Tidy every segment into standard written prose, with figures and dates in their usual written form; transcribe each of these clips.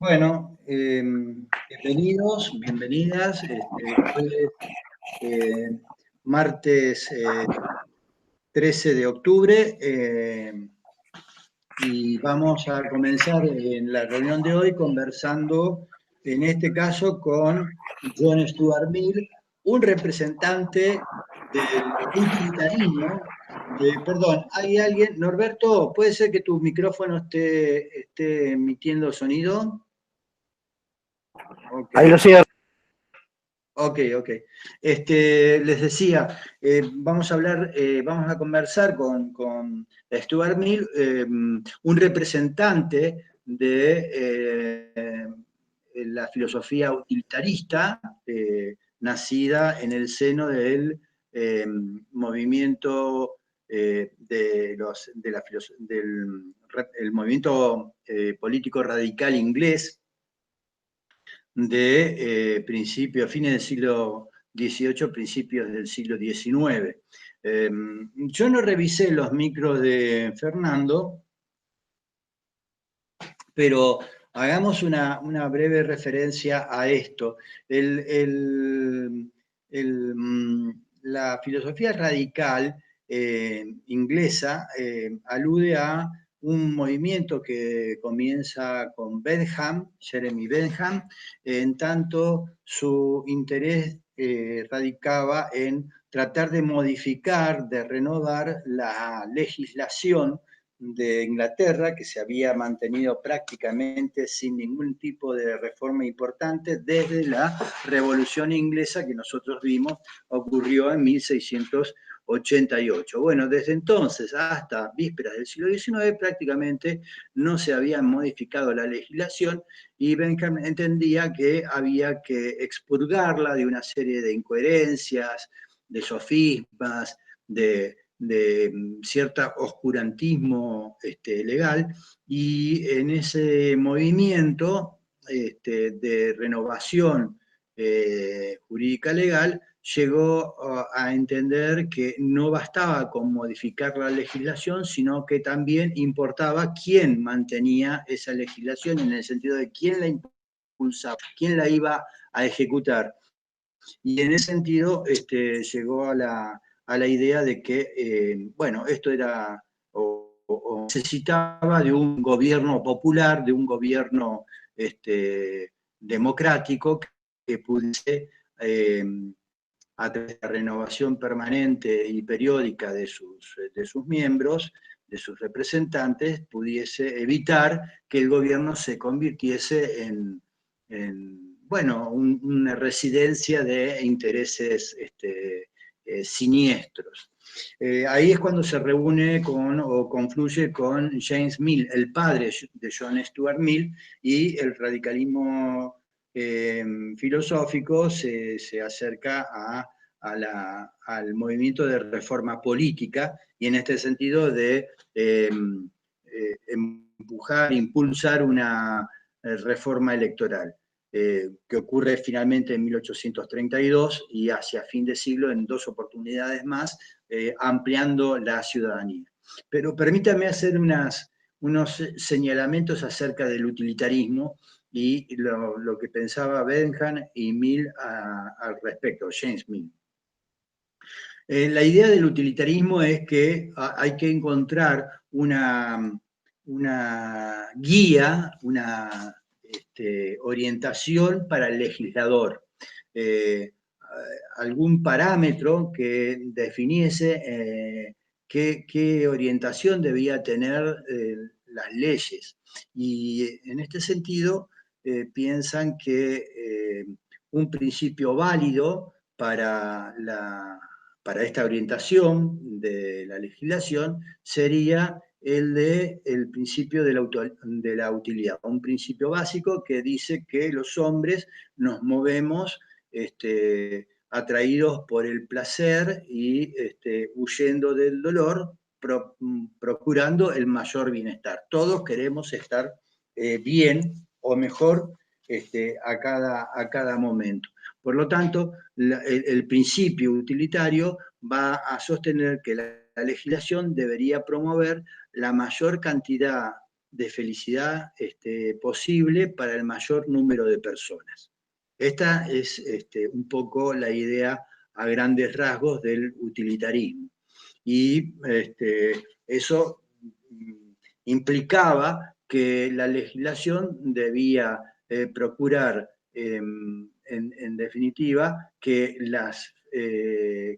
Bueno, bienvenidos, bienvenidas. Hoy es martes 13 de octubre y vamos a comenzar en la reunión de hoy conversando, en este caso, con John Stuart Mill, un representante del utilitarismo. Perdón, ¿hay alguien? Norberto, ¿puede ser que tu micrófono esté emitiendo sonido? Ok. Ahí lo sigo. Ok. Les decía, vamos a conversar con Stuart Mill, un representante de la filosofía utilitarista, nacida en el seno del movimiento el movimiento político radical inglés de fines del siglo XVIII, principios del siglo XIX. Yo no revisé los micros de Fernando, pero hagamos una breve referencia a esto. La filosofía radical inglesa alude a un movimiento que comienza con Bentham, Jeremy Bentham, en tanto su interés radicaba en tratar de modificar, de renovar la legislación de Inglaterra, que se había mantenido prácticamente sin ningún tipo de reforma importante desde la Revolución Inglesa que nosotros vimos ocurrió en 1688. Bueno, desde entonces hasta vísperas del siglo XIX prácticamente no se había modificado la legislación y Bentham entendía que había que expurgarla de una serie de incoherencias, de sofismas, de cierto oscurantismo legal, y en ese movimiento de renovación jurídica legal llegó a entender que no bastaba con modificar la legislación, sino que también importaba quién mantenía esa legislación, en el sentido de quién la impulsaba, quién la iba a ejecutar. Y en ese sentido llegó a la idea de que, bueno, esto era o necesitaba de un gobierno popular, de un gobierno democrático que pudiese, a través de la renovación permanente y periódica de sus miembros, de sus representantes, pudiese evitar que el gobierno se convirtiese en bueno, una residencia de intereses siniestros. Ahí es cuando se reúne o confluye con James Mill, el padre de John Stuart Mill, y el radicalismo filosófico se acerca al movimiento de reforma política y en este sentido de impulsar una reforma electoral. Que ocurre finalmente en 1832 y hacia fin de siglo en dos oportunidades más, ampliando la ciudadanía. Pero permítame hacer unos señalamientos acerca del utilitarismo y lo que pensaba Bentham y Mill al respecto, James Mill. La idea del utilitarismo es que hay que encontrar una guía, una orientación para el legislador, algún parámetro que definiese qué orientación debía tener las leyes. Y en este sentido piensan que un principio válido para esta orientación de la legislación sería el principio de la utilidad, un principio básico que dice que los hombres nos movemos atraídos por el placer y huyendo del dolor, procurando el mayor bienestar. Todos queremos estar bien o mejor a cada momento. Por lo tanto, el principio utilitario va a sostener que la legislación debería promover la mayor cantidad de felicidad posible para el mayor número de personas. Esta es un poco la idea a grandes rasgos del utilitarismo. Y eso implicaba que la legislación debía procurar, en definitiva, que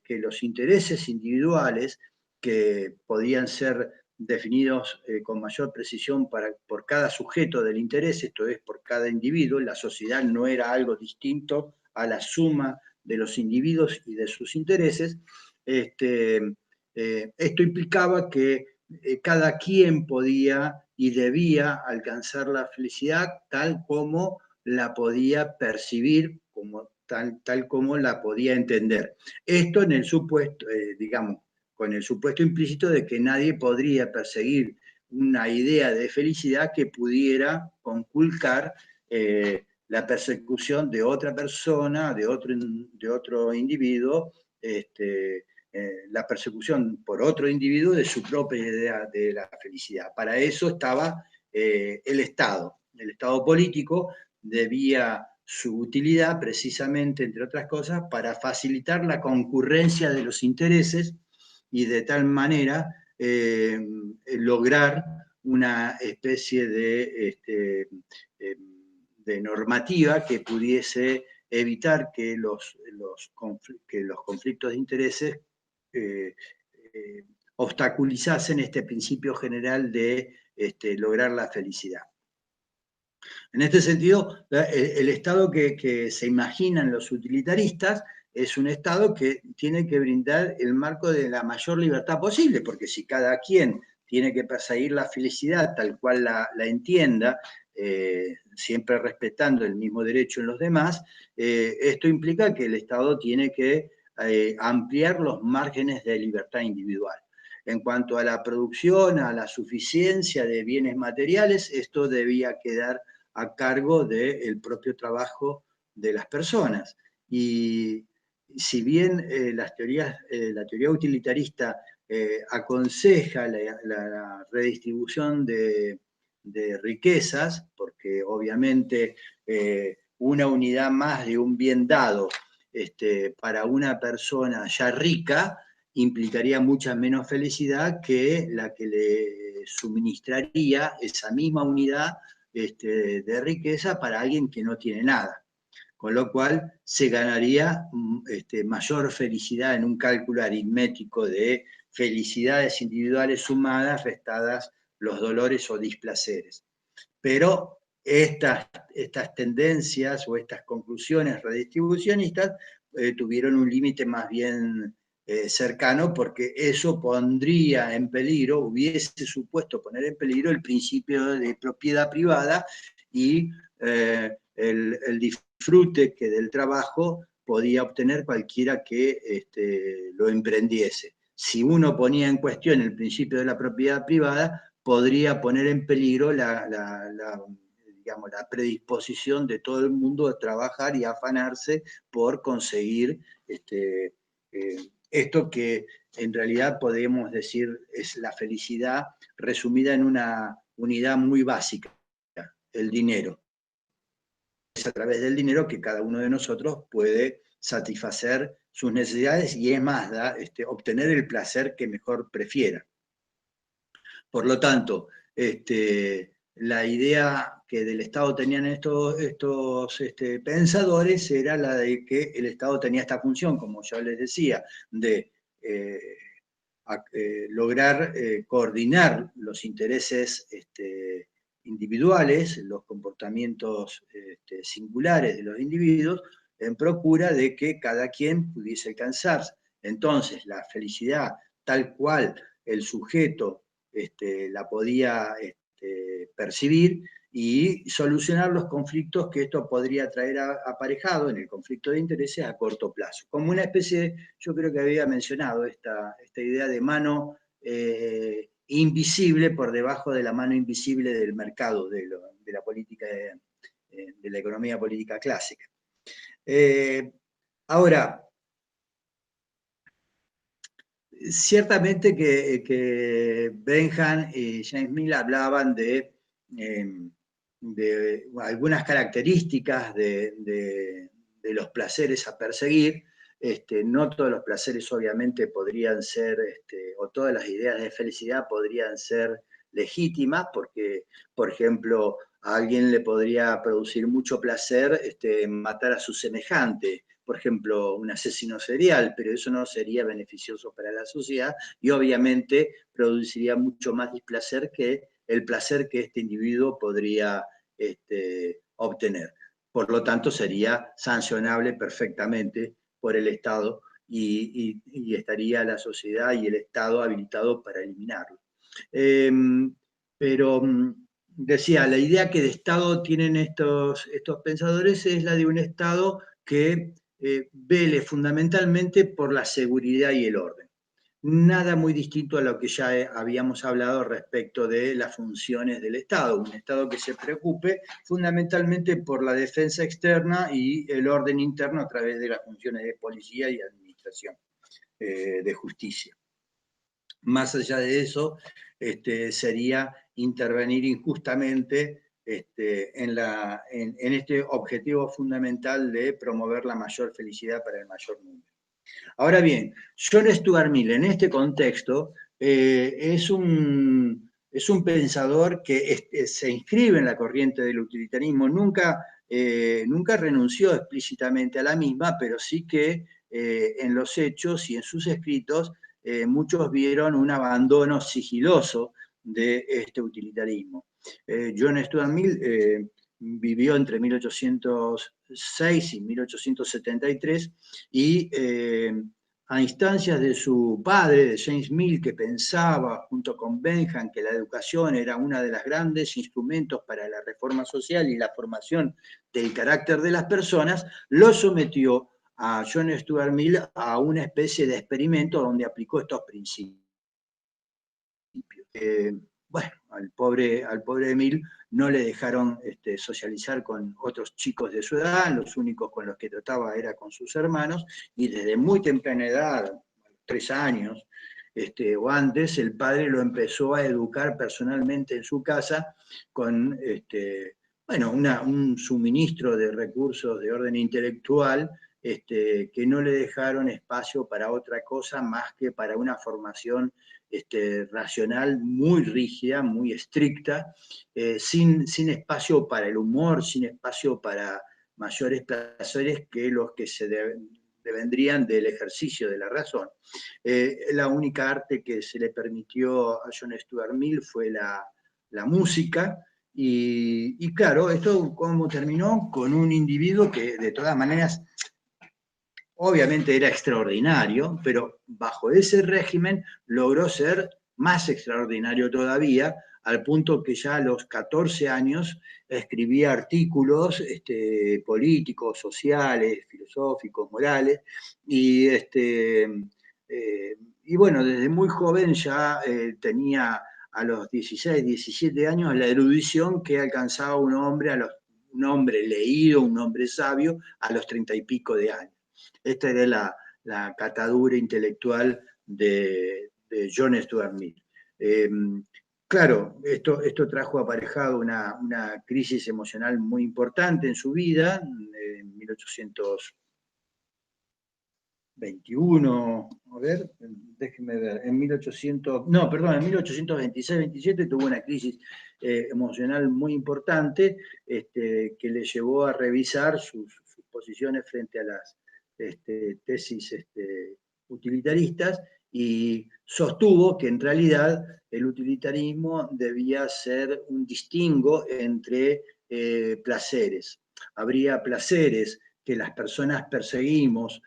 los intereses individuales, que podían ser definidos con mayor precisión por cada sujeto del interés, esto es, por cada individuo. La sociedad no era algo distinto a la suma de los individuos y de sus intereses. Esto implicaba que cada quien podía y debía alcanzar la felicidad tal como la podía percibir, tal como la podía entender. Esto en el supuesto, digamos, con el supuesto implícito de que nadie podría perseguir una idea de felicidad que pudiera conculcar la persecución de otra persona, de otro individuo, la persecución por otro individuo de su propia idea de la felicidad. Para eso estaba el Estado. El Estado político debía su utilidad precisamente, entre otras cosas, para facilitar la concurrencia de los intereses y de tal manera lograr una especie de normativa que pudiese evitar que los conflictos de intereses obstaculizasen este principio general de lograr la felicidad. En este sentido, el Estado que se imaginan los utilitaristas es un Estado que tiene que brindar el marco de la mayor libertad posible, porque si cada quien tiene que perseguir la felicidad tal cual la entienda, siempre respetando el mismo derecho en los demás, esto implica que el Estado tiene que ampliar los márgenes de libertad individual. En cuanto a la producción, a la suficiencia de bienes materiales, esto debía quedar a cargo del propio trabajo de las personas. Y si bien la teoría utilitarista aconseja la redistribución de riquezas, porque obviamente una unidad más de un bien dado para una persona ya rica implicaría mucha menos felicidad que la que le suministraría esa misma unidad de riqueza para alguien que no tiene nada. Con lo cual se ganaría mayor felicidad en un cálculo aritmético de felicidades individuales sumadas, restadas los dolores o displaceres. Pero estas tendencias o estas conclusiones redistribucionistas tuvieron un límite más bien cercano, porque eso pondría en peligro, hubiese supuesto poner en peligro el principio de propiedad privada y el disfrute que del trabajo podía obtener cualquiera que lo emprendiese. Si uno ponía en cuestión el principio de la propiedad privada, podría poner en peligro digamos, la predisposición de todo el mundo a trabajar y a afanarse por conseguir esto que en realidad podemos decir es la felicidad resumida en una unidad muy básica, el dinero. Es a través del dinero que cada uno de nosotros puede satisfacer sus necesidades y es más, obtener el placer que mejor prefiera. Por lo tanto, la idea que del Estado tenían estos pensadores era la de que el Estado tenía esta función, como yo les decía, de lograr coordinar los intereses individuales, los comportamientos singulares de los individuos, en procura de que cada quien pudiese alcanzar entonces la felicidad tal cual el sujeto la podía percibir y solucionar los conflictos que esto podría traer aparejado en el conflicto de intereses a corto plazo. Como una especie, yo creo que había mencionado esta idea de mano invisible por debajo de la mano invisible del mercado, de la política, de la economía política clásica. Ahora, ciertamente que Bentham y James Mill hablaban de algunas características de los placeres a perseguir. No todos los placeres obviamente podrían ser, o todas las ideas de felicidad podrían ser legítimas, porque, por ejemplo, a alguien le podría producir mucho placer matar a su semejante, por ejemplo, un asesino serial, pero eso no sería beneficioso para la sociedad y obviamente produciría mucho más displacer que el placer que este individuo podría obtener. Por lo tanto, sería sancionable perfectamente por el Estado y estaría la sociedad y el Estado habilitado para eliminarlo. Pero decía, la idea que de Estado tienen estos pensadores es la de un Estado que vele fundamentalmente por la seguridad y el orden. Nada muy distinto a lo que ya habíamos hablado respecto de las funciones del Estado. Un Estado que se preocupe fundamentalmente por la defensa externa y el orden interno a través de las funciones de policía y administración de justicia. Más allá de eso, sería intervenir injustamente en este objetivo fundamental de promover la mayor felicidad para el mayor número. Ahora bien, John Stuart Mill en este contexto es un pensador que se inscribe en la corriente del utilitarismo, nunca renunció explícitamente a la misma, pero sí que en los hechos y en sus escritos muchos vieron un abandono sigiloso de este utilitarismo. John Stuart Mill vivió entre 1806 y 1873 y a instancias de su padre, de James Mill, que pensaba junto con Bentham que la educación era uno de los grandes instrumentos para la reforma social y la formación del carácter de las personas, lo sometió a John Stuart Mill a una especie de experimento donde aplicó estos principios. Bueno, al pobre Mill no le dejaron socializar con otros chicos de su edad, los únicos con los que trataba era con sus hermanos, y desde muy temprana edad, 3 años o antes, el padre lo empezó a educar personalmente en su casa con un suministro de recursos de orden intelectual que no le dejaron espacio para otra cosa más que para una formación racional muy rígida, muy estricta, sin espacio para el humor, sin espacio para mayores placeres que los que se devendrían del ejercicio de la razón. La única arte que se le permitió a John Stuart Mill fue la música, y claro, esto cómo terminó con un individuo que de todas maneras obviamente era extraordinario, pero bajo ese régimen logró ser más extraordinario todavía, al punto que ya a los 14 años escribía artículos políticos, sociales, filosóficos, morales, y bueno, desde muy joven ya tenía a los 16, 17 años la erudición que alcanzaba un hombre leído, un hombre sabio, a los 30 y pico de años. Esta era la catadura intelectual de John Stuart Mill. Claro, esto trajo aparejado una crisis emocional muy importante en su vida, en 1821, a ver, déjeme ver, en 1826-27 tuvo una crisis emocional muy importante que le llevó a revisar sus posiciones frente a las tesis utilitaristas, y sostuvo que en realidad el utilitarismo debía ser un distingo entre placeres. Habría placeres que las personas perseguimos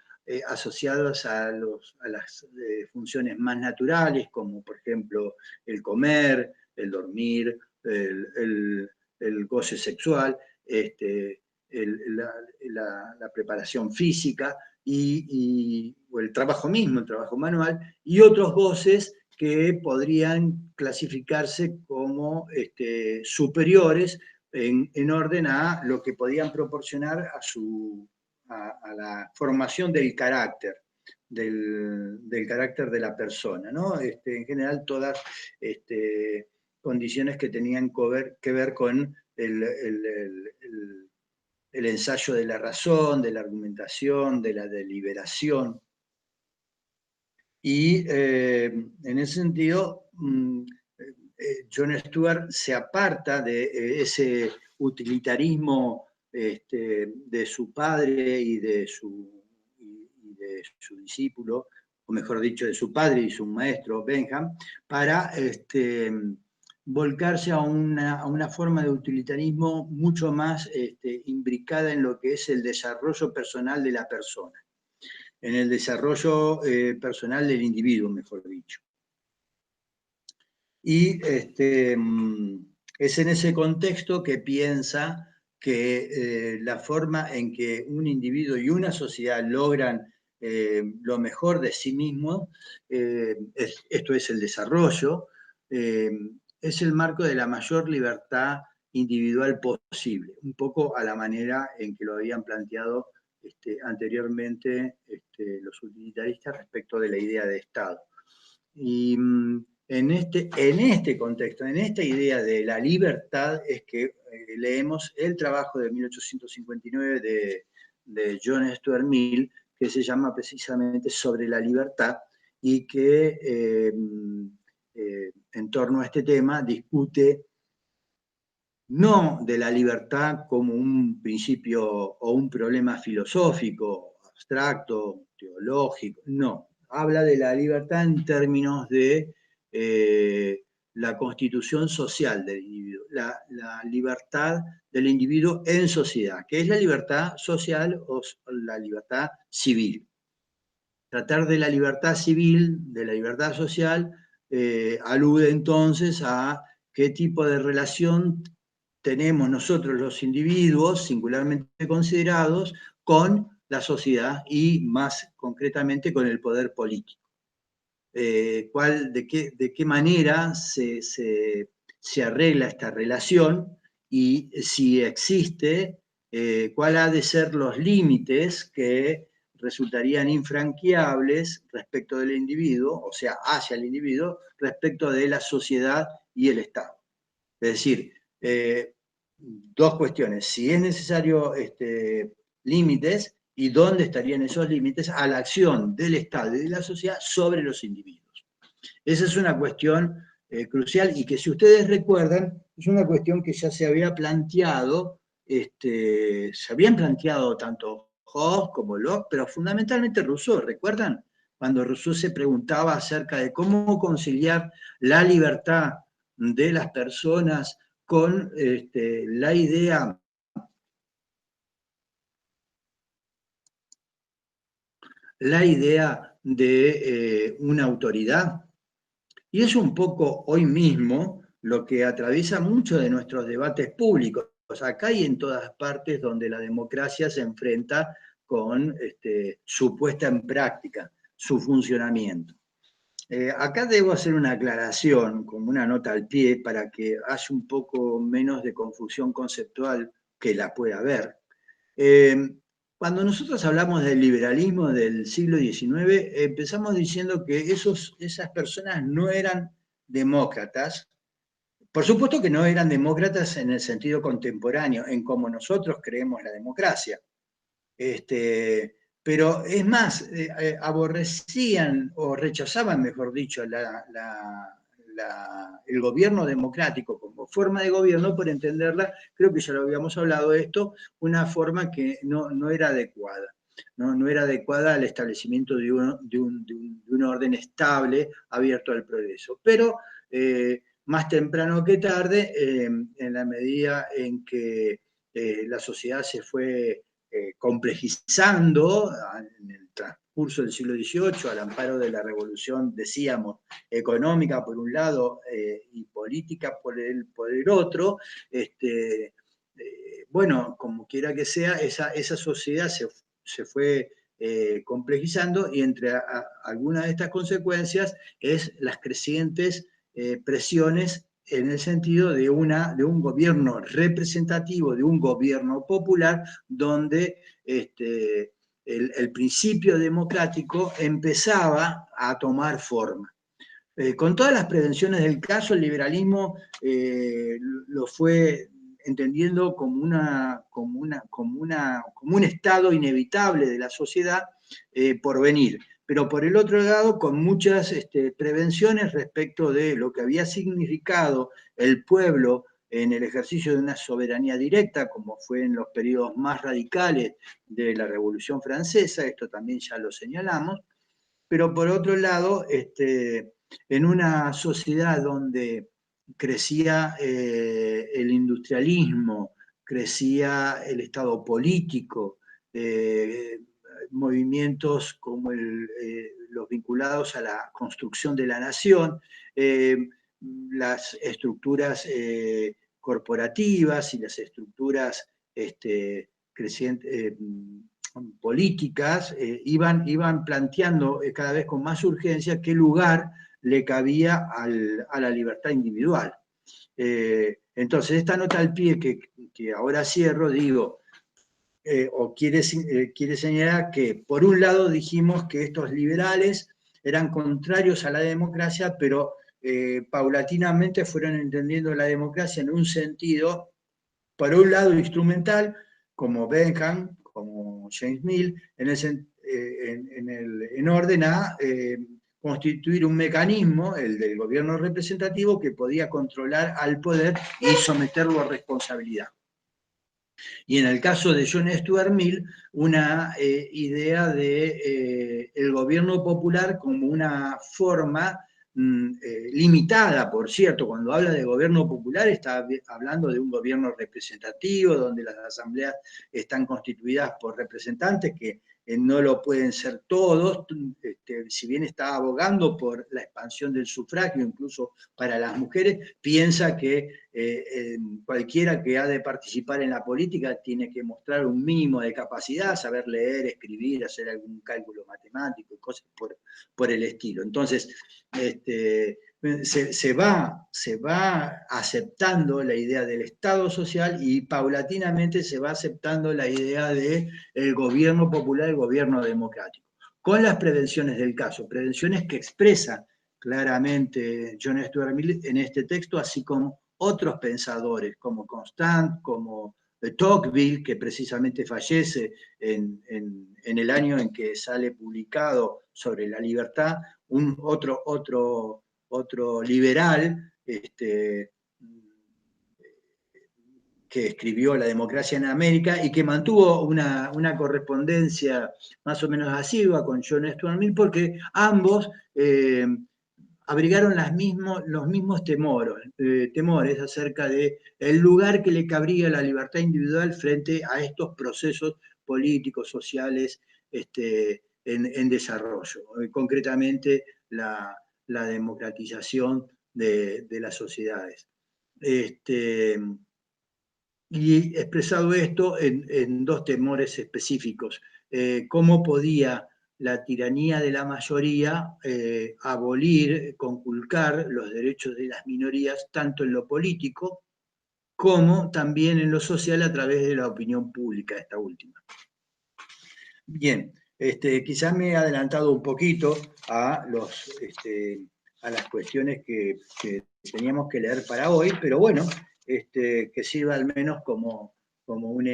asociados a las funciones más naturales, como por ejemplo el comer, el dormir, el goce sexual, la preparación física o el trabajo mismo, el trabajo manual, y otros goces que podrían clasificarse como superiores en orden a lo que podían proporcionar a la formación del carácter, del carácter de la persona, ¿no? En general, todas condiciones que tenían que ver con el ensayo de la razón, de la argumentación, de la deliberación. Y en ese sentido, Jon Stewart se aparta de ese utilitarismo de su padre y de su discípulo, o mejor dicho, de su padre y su maestro Bentham, para volcarse a una forma de utilitarismo mucho más imbricada en lo que es el desarrollo personal de la persona, en el desarrollo personal del individuo, mejor dicho. Y es en ese contexto que piensa que la forma en que un individuo y una sociedad logran lo mejor de sí mismo, esto es el desarrollo, es el marco de la mayor libertad individual posible, un poco a la manera en que lo habían planteado anteriormente los utilitaristas respecto de la idea de Estado. Y en este contexto, en esta idea de la libertad, es que leemos el trabajo de 1859 de John Stuart Mill, que se llama precisamente Sobre la libertad, y que en torno a este tema discute no de la libertad como un principio o un problema filosófico, abstracto, teológico, no. Habla de la libertad en términos de la constitución social del individuo, la libertad del individuo en sociedad, que es la libertad social o la libertad civil. Tratar de la libertad civil, de la libertad social, alude entonces a qué tipo de relación tenemos nosotros los individuos, singularmente considerados, con la sociedad y más concretamente con el poder político. De qué manera se arregla esta relación y si existe, cuál ha de ser los límites que resultarían infranqueables respecto del individuo, o sea, hacia el individuo, respecto de la sociedad y el Estado. Es decir, dos cuestiones, si es necesario límites y dónde estarían esos límites a la acción del Estado y de la sociedad sobre los individuos. Esa es una cuestión crucial y que, si ustedes recuerdan, es una cuestión que ya se había planteado, se habían planteado tanto Hobbes como Locke, pero fundamentalmente Rousseau, ¿recuerdan? Cuando Rousseau se preguntaba acerca de cómo conciliar la libertad de las personas con la idea de una autoridad. Y es un poco hoy mismo lo que atraviesa muchos de nuestros debates públicos, acá y en todas partes donde la democracia se enfrenta con su puesta en práctica, su funcionamiento. Acá debo hacer una aclaración, como una nota al pie, para que haya un poco menos de confusión conceptual, que la pueda haber. Cuando nosotros hablamos del liberalismo del siglo XIX, empezamos diciendo que esas personas no eran demócratas. Por supuesto que no eran demócratas en el sentido contemporáneo, en cómo nosotros creemos la democracia. Pero es más, aborrecían o rechazaban, mejor dicho, el gobierno democrático como forma de gobierno, por entenderla, creo que ya lo habíamos hablado de esto, una forma que no era adecuada. No era adecuada al establecimiento de un orden estable, abierto al progreso. Pero más temprano que tarde, en la medida en que la sociedad se fue complejizando en el transcurso del siglo XVIII, al amparo de la revolución, decíamos, económica por un lado y política por el otro, bueno, como quiera que sea, esa sociedad se fue complejizando, y entre algunas de estas consecuencias es las crecientes presiones en el sentido de un gobierno representativo, de un gobierno popular, donde el principio democrático empezaba a tomar forma. Con todas las prevenciones del caso, el liberalismo lo fue entendiendo como un estado inevitable de la sociedad por venir. Pero por el otro lado, con muchas prevenciones respecto de lo que había significado el pueblo en el ejercicio de una soberanía directa, como fue en los periodos más radicales de la Revolución Francesa, esto también ya lo señalamos, pero por otro lado, en una sociedad donde crecía el industrialismo, crecía el Estado político, eh, movimientos como los vinculados a la construcción de la nación, eh, las estructuras corporativas y las estructuras crecientes, políticas iban planteando cada vez con más urgencia qué lugar le cabía a la libertad individual. Entonces, esta nota al pie que ahora cierro, digo, quiere señalar que por un lado dijimos que estos liberales eran contrarios a la democracia, pero paulatinamente fueron entendiendo la democracia en un sentido, por un lado, instrumental, como Bentham, como James Mill, en orden a constituir un mecanismo, el del gobierno representativo, que podía controlar al poder y someterlo a responsabilidad. Y en el caso de John Stuart Mill, una idea de el gobierno popular como una forma limitada, por cierto. Cuando habla de gobierno popular está hablando de un gobierno representativo, donde las asambleas están constituidas por representantes que no lo pueden ser todos, si bien está abogando por la expansión del sufragio, incluso para las mujeres, piensa que cualquiera que ha de participar en la política tiene que mostrar un mínimo de capacidad, saber leer, escribir, hacer algún cálculo matemático y cosas por el estilo. Entonces, se va aceptando la idea del Estado social y paulatinamente se va aceptando la idea del gobierno popular, el gobierno democrático, con las prevenciones del caso, prevenciones que expresa claramente John Stuart Mill en este texto, así como otros pensadores como Constant, como Tocqueville, que precisamente fallece en el año en que sale publicado sobre la libertad, otro liberal que escribió La democracia en América y que mantuvo una correspondencia más o menos asidua con John Stuart Mill, porque ambos abrigaron los mismos temores acerca de el lugar que le cabría a la libertad individual frente a estos procesos políticos, sociales, en desarrollo. Concretamente, la democratización de las sociedades. Y expresado esto en dos temores específicos. ¿Cómo podía la tiranía de la mayoría abolir, conculcar los derechos de las minorías, tanto en lo político como también en lo social a través de la opinión pública, esta última? Bien, quizás me he adelantado un poquito a las cuestiones que teníamos que leer para hoy, pero bueno, que sirva al menos como un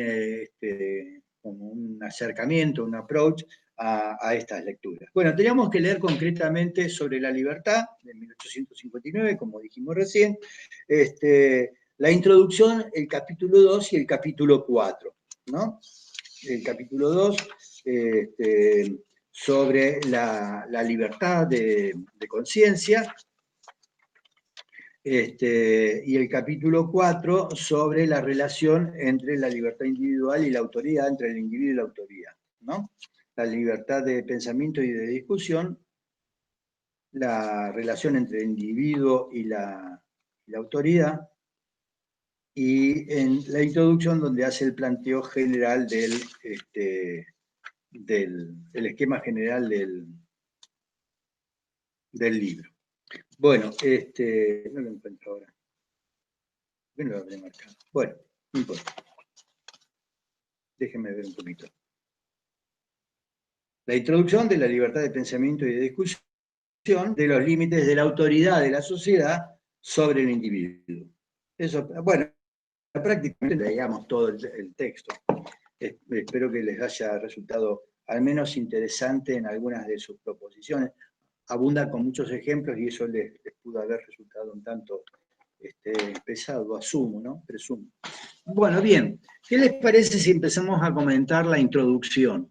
acercamiento, un approach a estas lecturas. Bueno, teníamos que leer concretamente sobre la libertad de 1859, como dijimos recién, la introducción, el capítulo 2 y el capítulo 4, ¿no? El capítulo 2 sobre la libertad de conciencia, y el capítulo 4 sobre la relación entre la libertad individual y la autoridad, entre el individuo y la autoridad, ¿no? La libertad de pensamiento y de discusión, la relación entre el individuo y la autoridad, y en la introducción donde hace el planteo general del esquema general del libro. Bueno, no lo encuentro ahora. ¿Quién lo habré marcado? Bueno, no importa. Déjenme ver un poquito. La introducción de la libertad de pensamiento y de discusión de los límites de la autoridad de la sociedad sobre el individuo. Eso, bueno, prácticamente leíamos todo el texto. Espero que les haya resultado al menos interesante en algunas de sus proposiciones. Abunda con muchos ejemplos y eso les pudo haber resultado un tanto pesado, asumo, ¿no? Presumo. Bueno, bien, ¿qué les parece si empezamos a comentar la introducción?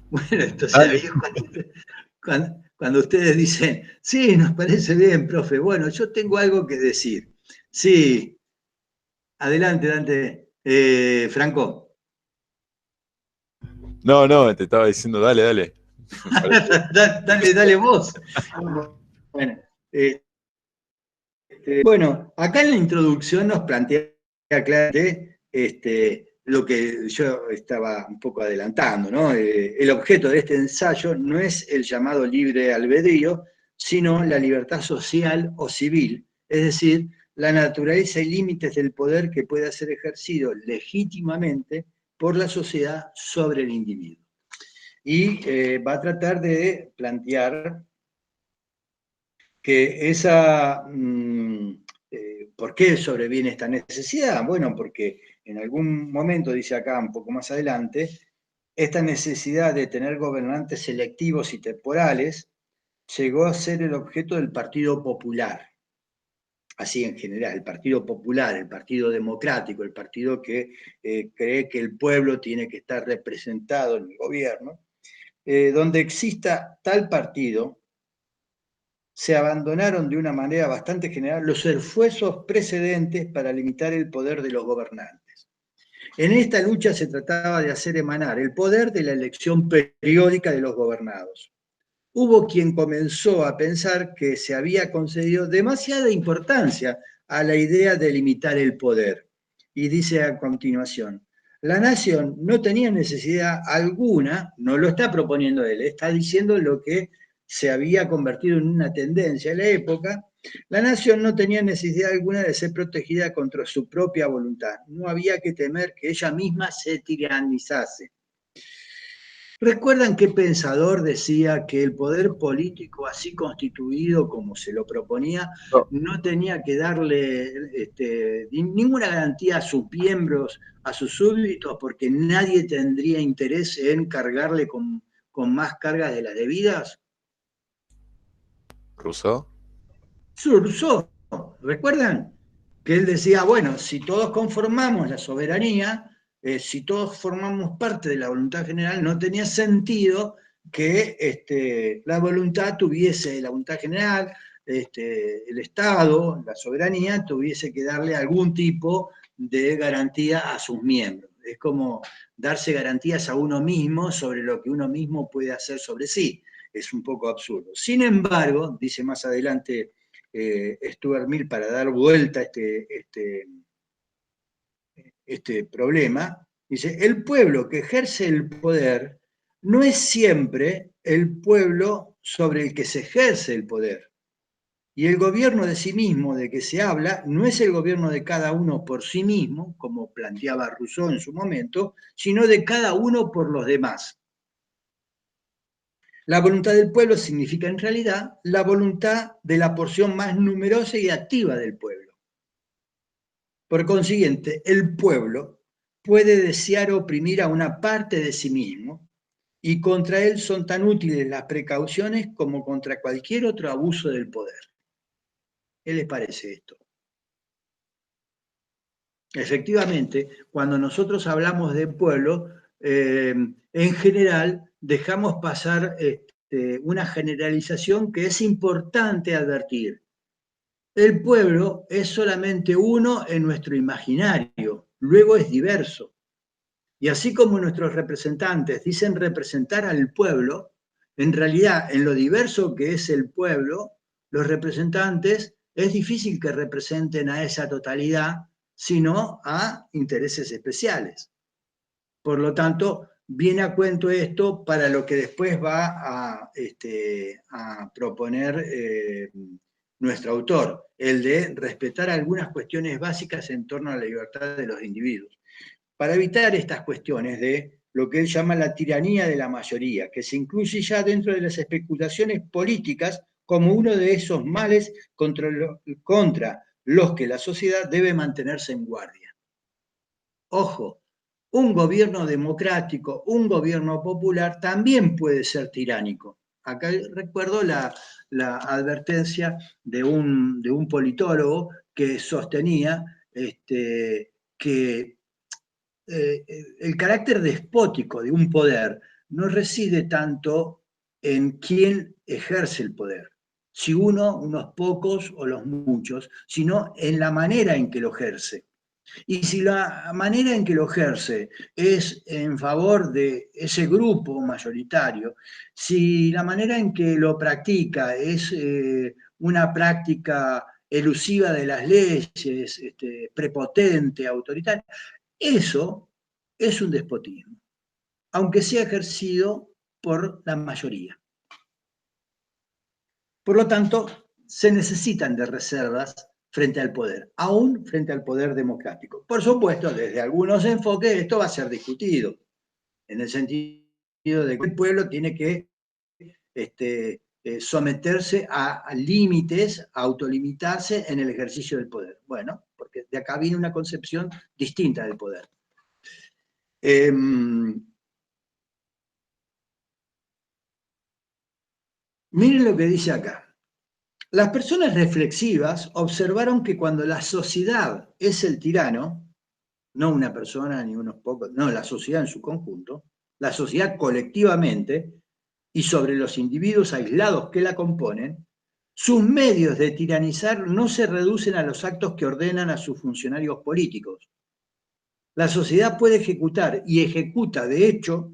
Bueno, entonces ahí cuando ustedes dicen, sí, nos parece bien, profe, bueno, yo tengo algo que decir. Sí, adelante, Dante. Franco. No, te estaba diciendo, dale. Dale vos. Bueno, bueno, acá en la introducción nos plantea claramente lo que yo estaba un poco adelantando, ¿no? El objeto de este ensayo no es el llamado libre albedrío, sino la libertad social o civil, es decir, la naturaleza y límites del poder que pueda ser ejercido legítimamente por la sociedad sobre el individuo. Y va a tratar de plantear que ¿por qué sobreviene esta necesidad? Bueno, porque en algún momento, dice acá un poco más adelante, esta necesidad de tener gobernantes selectivos y temporales llegó a ser el objeto del Partido Popular. Así en general, el Partido Popular, el Partido Democrático, el partido que cree que el pueblo tiene que estar representado en el gobierno, donde exista tal partido, se abandonaron de una manera bastante general los esfuerzos precedentes para limitar el poder de los gobernantes. En esta lucha se trataba de hacer emanar el poder de la elección periódica de los gobernados. Hubo quien comenzó a pensar que se había concedido demasiada importancia a la idea de limitar el poder. Y dice a continuación, la nación no tenía necesidad alguna, no lo está proponiendo él, está diciendo lo que se había convertido en una tendencia en la época, la nación no tenía necesidad alguna de ser protegida contra su propia voluntad. No había que temer que ella misma se tiranizase. ¿Recuerdan qué pensador decía que el poder político así constituido como se lo proponía no tenía que darle ninguna garantía a sus miembros, a sus súbditos, porque nadie tendría interés en cargarle con más cargas de las debidas? ¿Rousseau? Rousseau, ¿recuerdan? Que él decía, bueno, si todos conformamos la soberanía, si todos formamos parte de la voluntad general, no tenía sentido que la voluntad tuviese, la voluntad general, el Estado, la soberanía, tuviese que darle algún tipo de garantía a sus miembros. Es como darse garantías a uno mismo sobre lo que uno mismo puede hacer sobre sí. Es un poco absurdo. Sin embargo, dice más adelante Stuart Mill para dar vuelta a este problema, dice, el pueblo que ejerce el poder no es siempre el pueblo sobre el que se ejerce el poder. Y el gobierno de sí mismo de que se habla no es el gobierno de cada uno por sí mismo, como planteaba Rousseau en su momento, sino de cada uno por los demás. La voluntad del pueblo significa en realidad la voluntad de la porción más numerosa y activa del pueblo. Por consiguiente, el pueblo puede desear oprimir a una parte de sí mismo y contra él son tan útiles las precauciones como contra cualquier otro abuso del poder. ¿Qué les parece esto? Efectivamente, cuando nosotros hablamos de pueblo, en general dejamos pasar una generalización que es importante advertir. El pueblo es solamente uno en nuestro imaginario, luego es diverso. Y así como nuestros representantes dicen representar al pueblo, en realidad en lo diverso que es el pueblo, los representantes es difícil que representen a esa totalidad, sino a intereses especiales. Por lo tanto, viene a cuento esto para lo que después va a proponer nuestro autor, el de respetar algunas cuestiones básicas en torno a la libertad de los individuos, para evitar estas cuestiones de lo que él llama la tiranía de la mayoría, que se incluye ya dentro de las especulaciones políticas como uno de esos males contra los que la sociedad debe mantenerse en guardia. Ojo, un gobierno democrático, un gobierno popular también puede ser tiránico. Acá recuerdo la advertencia de un politólogo que sostenía que el carácter despótico de un poder no reside tanto en quién ejerce el poder, si unos pocos o los muchos, sino en la manera en que lo ejerce. Y si la manera en que lo ejerce es en favor de ese grupo mayoritario, si la manera en que lo practica es una práctica elusiva de las leyes, prepotente, autoritaria, eso es un despotismo, aunque sea ejercido por la mayoría. Por lo tanto, se necesitan de reservas frente al poder, aún frente al poder democrático. Por supuesto, desde algunos enfoques esto va a ser discutido, en el sentido de que el pueblo tiene que someterse a límites, a autolimitarse en el ejercicio del poder. Bueno, porque de acá viene una concepción distinta del poder. Miren lo que dice acá. Las personas reflexivas observaron que cuando la sociedad es el tirano, no una persona ni unos pocos, no, la sociedad en su conjunto, la sociedad colectivamente y sobre los individuos aislados que la componen, sus medios de tiranizar no se reducen a los actos que ordenan a sus funcionarios políticos. La sociedad puede ejecutar y ejecuta, de hecho,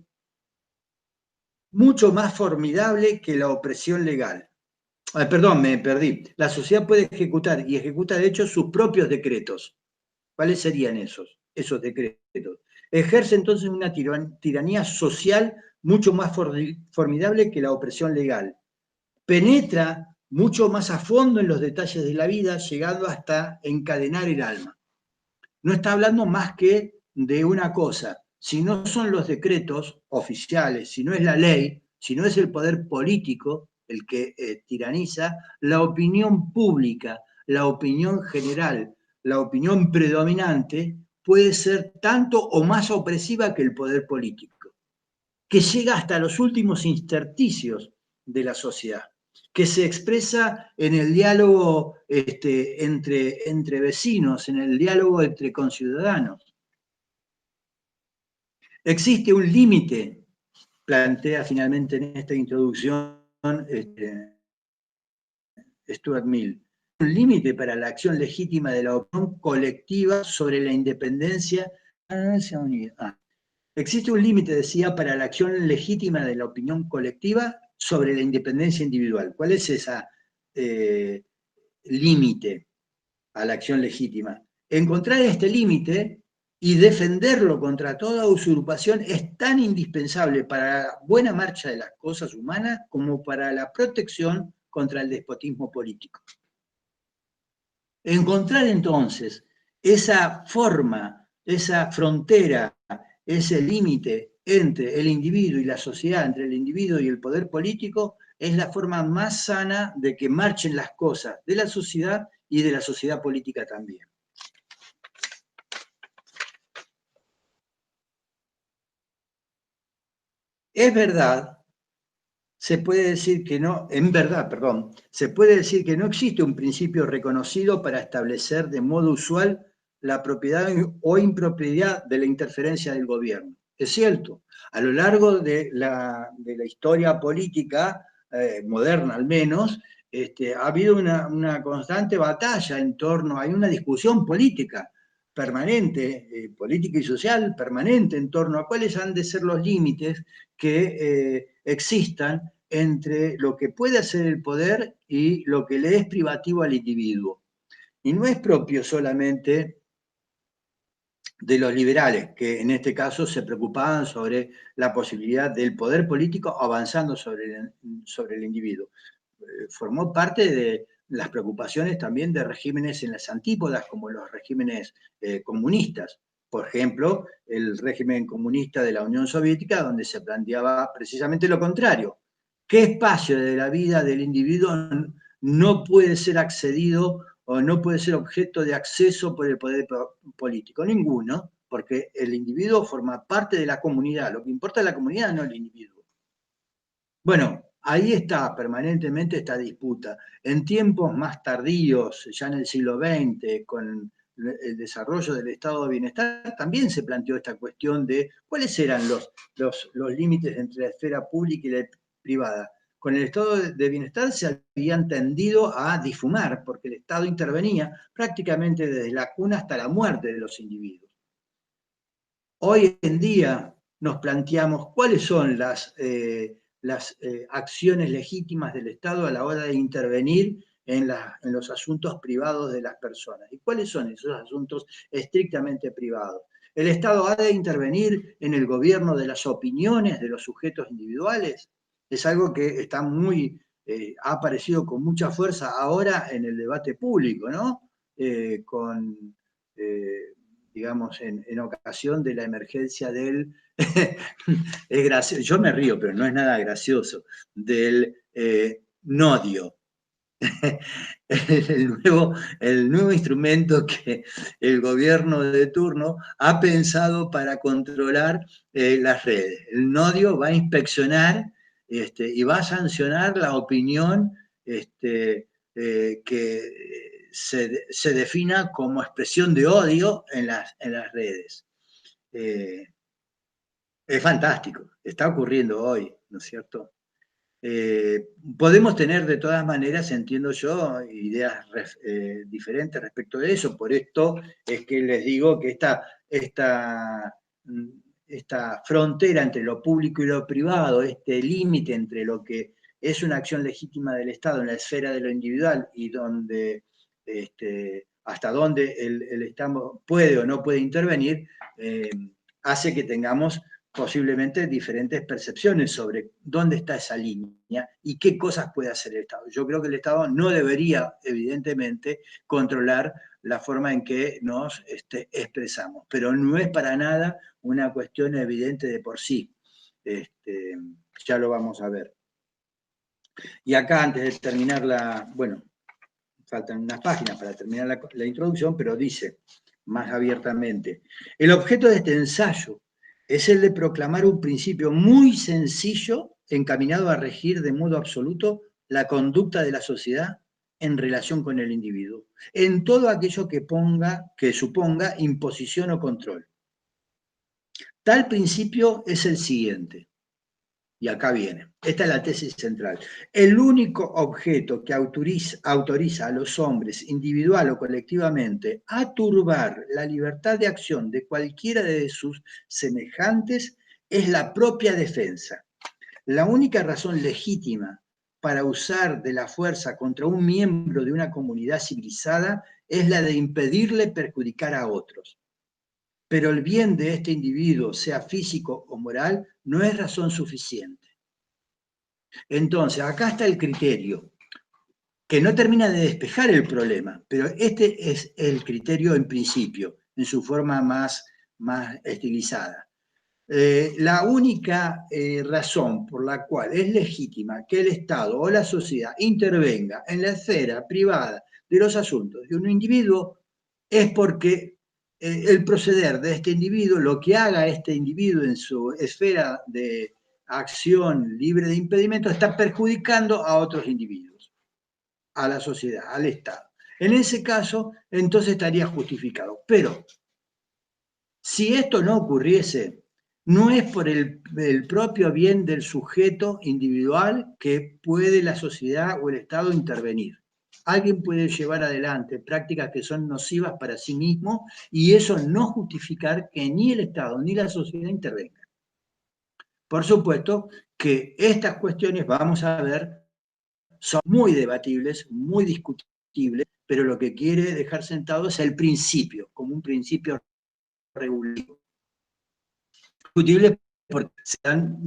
mucho más formidable que la opresión legal. Perdón, me perdí. La sociedad puede ejecutar y ejecuta, de hecho, sus propios decretos. ¿Cuáles serían esos decretos? Ejerce entonces una tiranía social mucho más formidable que la opresión legal. Penetra mucho más a fondo en los detalles de la vida, llegando hasta encadenar el alma. No está hablando más que de una cosa. Si no son los decretos oficiales, si no es la ley, si no es el poder político el que tiraniza, la opinión pública, la opinión general, la opinión predominante puede ser tanto o más opresiva que el poder político, que llega hasta los últimos intersticios de la sociedad, que se expresa en el diálogo entre vecinos, en el diálogo entre conciudadanos. Existe un límite, plantea finalmente en esta introducción Stuart Mill, un límite para la acción legítima de la opinión colectiva sobre la independencia. Existe un límite, decía, para la acción legítima de la opinión colectiva sobre la independencia individual. ¿Cuál es ese límite a la acción legítima? Encontrar este límite y defenderlo contra toda usurpación es tan indispensable para la buena marcha de las cosas humanas como para la protección contra el despotismo político. Encontrar entonces esa forma, esa frontera, ese límite entre el individuo y la sociedad, entre el individuo y el poder político, es la forma más sana de que marchen las cosas de la sociedad y de la sociedad política también. Es verdad, se puede decir que no, en verdad, perdón, se puede decir que no existe un principio reconocido para establecer de modo usual la propiedad o impropiedad de la interferencia del gobierno. Es cierto, a lo largo de la historia política, moderna al menos, ha habido una constante batalla en torno, hay una discusión política permanente, política y social permanente en torno a cuáles han de ser los límites que existan entre lo que puede hacer el poder y lo que le es privativo al individuo. Y no es propio solamente de los liberales, que en este caso se preocupaban sobre la posibilidad del poder político avanzando sobre el individuo. Formó parte las preocupaciones también de regímenes en las antípodas, como los regímenes comunistas. Por ejemplo, el régimen comunista de la Unión Soviética, donde se planteaba precisamente lo contrario. ¿Qué espacio de la vida del individuo no puede ser accedido o no puede ser objeto de acceso por el poder político? Ninguno, porque el individuo forma parte de la comunidad. Lo que importa es la comunidad, no el individuo. Bueno, ahí está permanentemente esta disputa. En tiempos más tardíos, ya en el siglo XX, con el desarrollo del estado de bienestar, también se planteó esta cuestión de cuáles eran los límites entre la esfera pública y la privada. Con el estado de bienestar se habían tendido a difumar, porque el Estado intervenía prácticamente desde la cuna hasta la muerte de los individuos. Hoy en día nos planteamos cuáles son las acciones legítimas del Estado a la hora de intervenir en los asuntos privados de las personas. ¿Y cuáles son esos asuntos estrictamente privados? ¿El Estado ha de intervenir en el gobierno de las opiniones de los sujetos individuales? Es algo que está ha aparecido con mucha fuerza ahora en el debate público, ¿no? Digamos, en ocasión de la emergencia del... es gracioso, yo me río, pero no es nada gracioso, del nodio. el nuevo instrumento que el gobierno de turno ha pensado para controlar las redes. El nodio va a inspeccionar y va a sancionar la opinión que se defina como expresión de odio en las redes. Es fantástico, está ocurriendo hoy, ¿no es cierto? Podemos tener de todas maneras, entiendo yo, ideas diferentes respecto de eso. Por esto es que les digo que esta frontera entre lo público y lo privado, este límite entre lo que es una acción legítima del Estado en la esfera de lo individual y donde hasta dónde el Estado puede o no puede intervenir, hace que tengamos posiblemente diferentes percepciones sobre dónde está esa línea y qué cosas puede hacer el Estado. Yo creo que el Estado no debería, evidentemente, controlar la forma en que nos expresamos, pero no es para nada una cuestión evidente de por sí. Ya lo vamos a ver. Y acá, antes de terminar bueno, faltan unas páginas para terminar la introducción, pero dice más abiertamente: el objeto de este ensayo es el de proclamar un principio muy sencillo encaminado a regir de modo absoluto la conducta de la sociedad en relación con el individuo, en todo aquello que suponga imposición o control. Tal principio es el siguiente, y acá viene, esta es la tesis central: el único objeto que autoriza a los hombres, individual o colectivamente, a turbar la libertad de acción de cualquiera de sus semejantes es la propia defensa. La única razón legítima para usar de la fuerza contra un miembro de una comunidad civilizada es la de impedirle perjudicar a otros. Pero el bien de este individuo, sea físico o moral, no es razón suficiente. Entonces, acá está el criterio, que no termina de despejar el problema, pero este es el criterio en principio, en su forma más estilizada. La única razón por la cual es legítima que el Estado o la sociedad intervenga en la esfera privada de los asuntos de un individuo es porque el proceder de este individuo, lo que haga este individuo en su esfera de acción libre de impedimento, está perjudicando a otros individuos, a la sociedad, al Estado. En ese caso, entonces estaría justificado. Pero si esto no ocurriese, no es por el propio bien del sujeto individual que puede la sociedad o el Estado intervenir. Alguien puede llevar adelante prácticas que son nocivas para sí mismo y eso no justificar que ni el Estado ni la sociedad intervengan. Por supuesto que estas cuestiones, vamos a ver, son muy debatibles, muy discutibles, pero lo que quiere dejar sentado es el principio, como un principio regulativo. Discutible porque se dan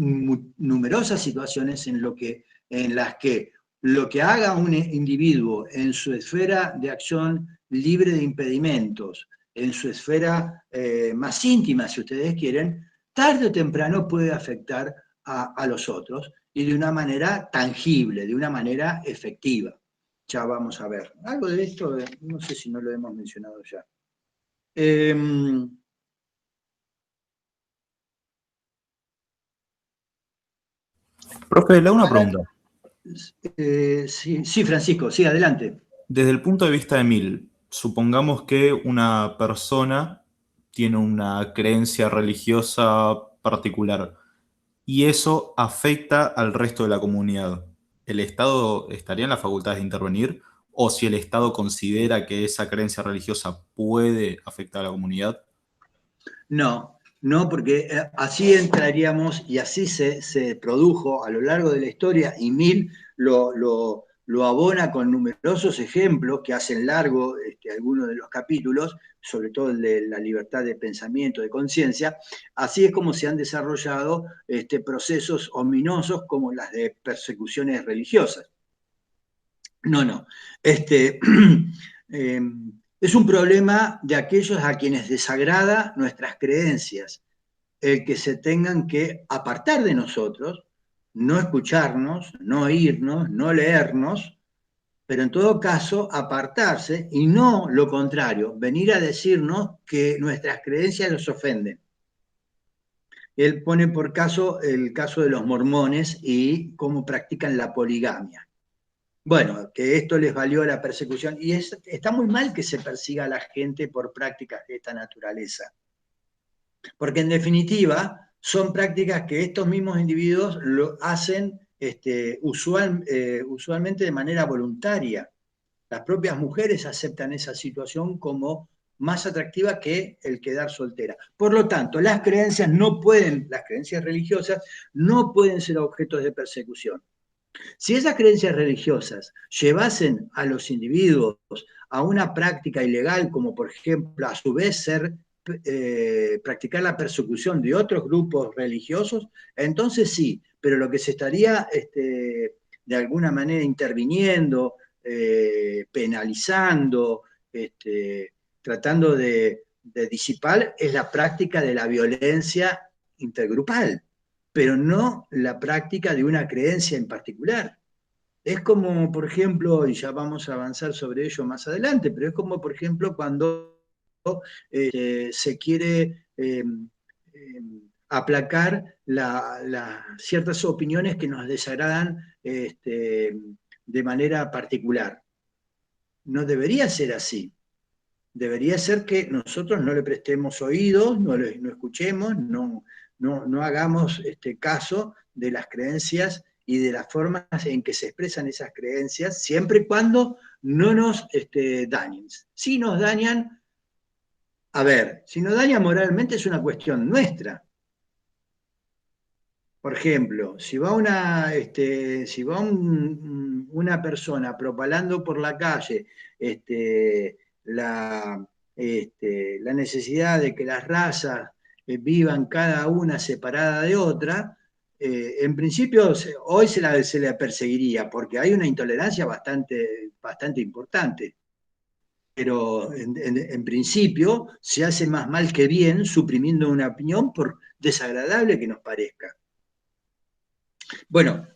numerosas situaciones en las que Lo que haga un individuo en su esfera de acción libre de impedimentos, en su esfera más íntima, si ustedes quieren, tarde o temprano puede afectar a los otros y de una manera tangible, de una manera efectiva. Ya vamos a ver. Algo de esto, no sé si no lo hemos mencionado ya. Profe, le hago una pregunta. Sí, Francisco, sí, adelante. Desde el punto de vista de Mill, supongamos que una persona tiene una creencia religiosa particular y eso afecta al resto de la comunidad. ¿El Estado estaría en la facultad de intervenir? ¿O si el Estado considera que esa creencia religiosa puede afectar a la comunidad? No, no, porque así entraríamos y así se produjo a lo largo de la historia, y Mill lo abona con numerosos ejemplos que hacen largo algunos de los capítulos, sobre todo el de la libertad de pensamiento, de conciencia. Así es como se han desarrollado procesos ominosos como las de persecuciones religiosas. No. Eh, es un problema de aquellos a quienes desagrada nuestras creencias, el que se tengan que apartar de nosotros, no escucharnos, no oírnos, no leernos, pero en todo caso apartarse y no lo contrario, venir a decirnos que nuestras creencias los ofenden. Él pone por caso el caso de los mormones y cómo practican la poligamia. Bueno, que esto les valió la persecución. Y está muy mal que se persiga a la gente por prácticas de esta naturaleza. Porque en definitiva son prácticas que estos mismos individuos lo hacen usualmente de manera voluntaria. Las propias mujeres aceptan esa situación como más atractiva que el quedar soltera. Por lo tanto, las creencias religiosas no pueden ser objetos de persecución. Si esas creencias religiosas llevasen a los individuos a una práctica ilegal, como por ejemplo a su vez practicar la persecución de otros grupos religiosos, entonces sí, pero lo que se estaría de alguna manera interviniendo, penalizando, tratando de disipar, es la práctica de la violencia intergrupal, pero no la práctica de una creencia en particular. Es como, por ejemplo, y ya vamos a avanzar sobre ello más adelante, pero es como, por ejemplo, cuando se quiere aplacar ciertas opiniones que nos desagradan de manera particular. No debería ser así. Debería ser que nosotros no le prestemos oídos, no escuchemos, no hagamos caso de las creencias y de las formas en que se expresan esas creencias, siempre y cuando no nos dañen. Si nos dañan, si nos dañan moralmente es una cuestión nuestra. Por ejemplo, si va una persona propalando por la calle la, la necesidad de que las razas vivan cada una separada de otra, en principio hoy se la perseguiría porque hay una intolerancia bastante importante. Pero en principio se hace más mal que bien suprimiendo una opinión por desagradable que nos parezca. Bueno,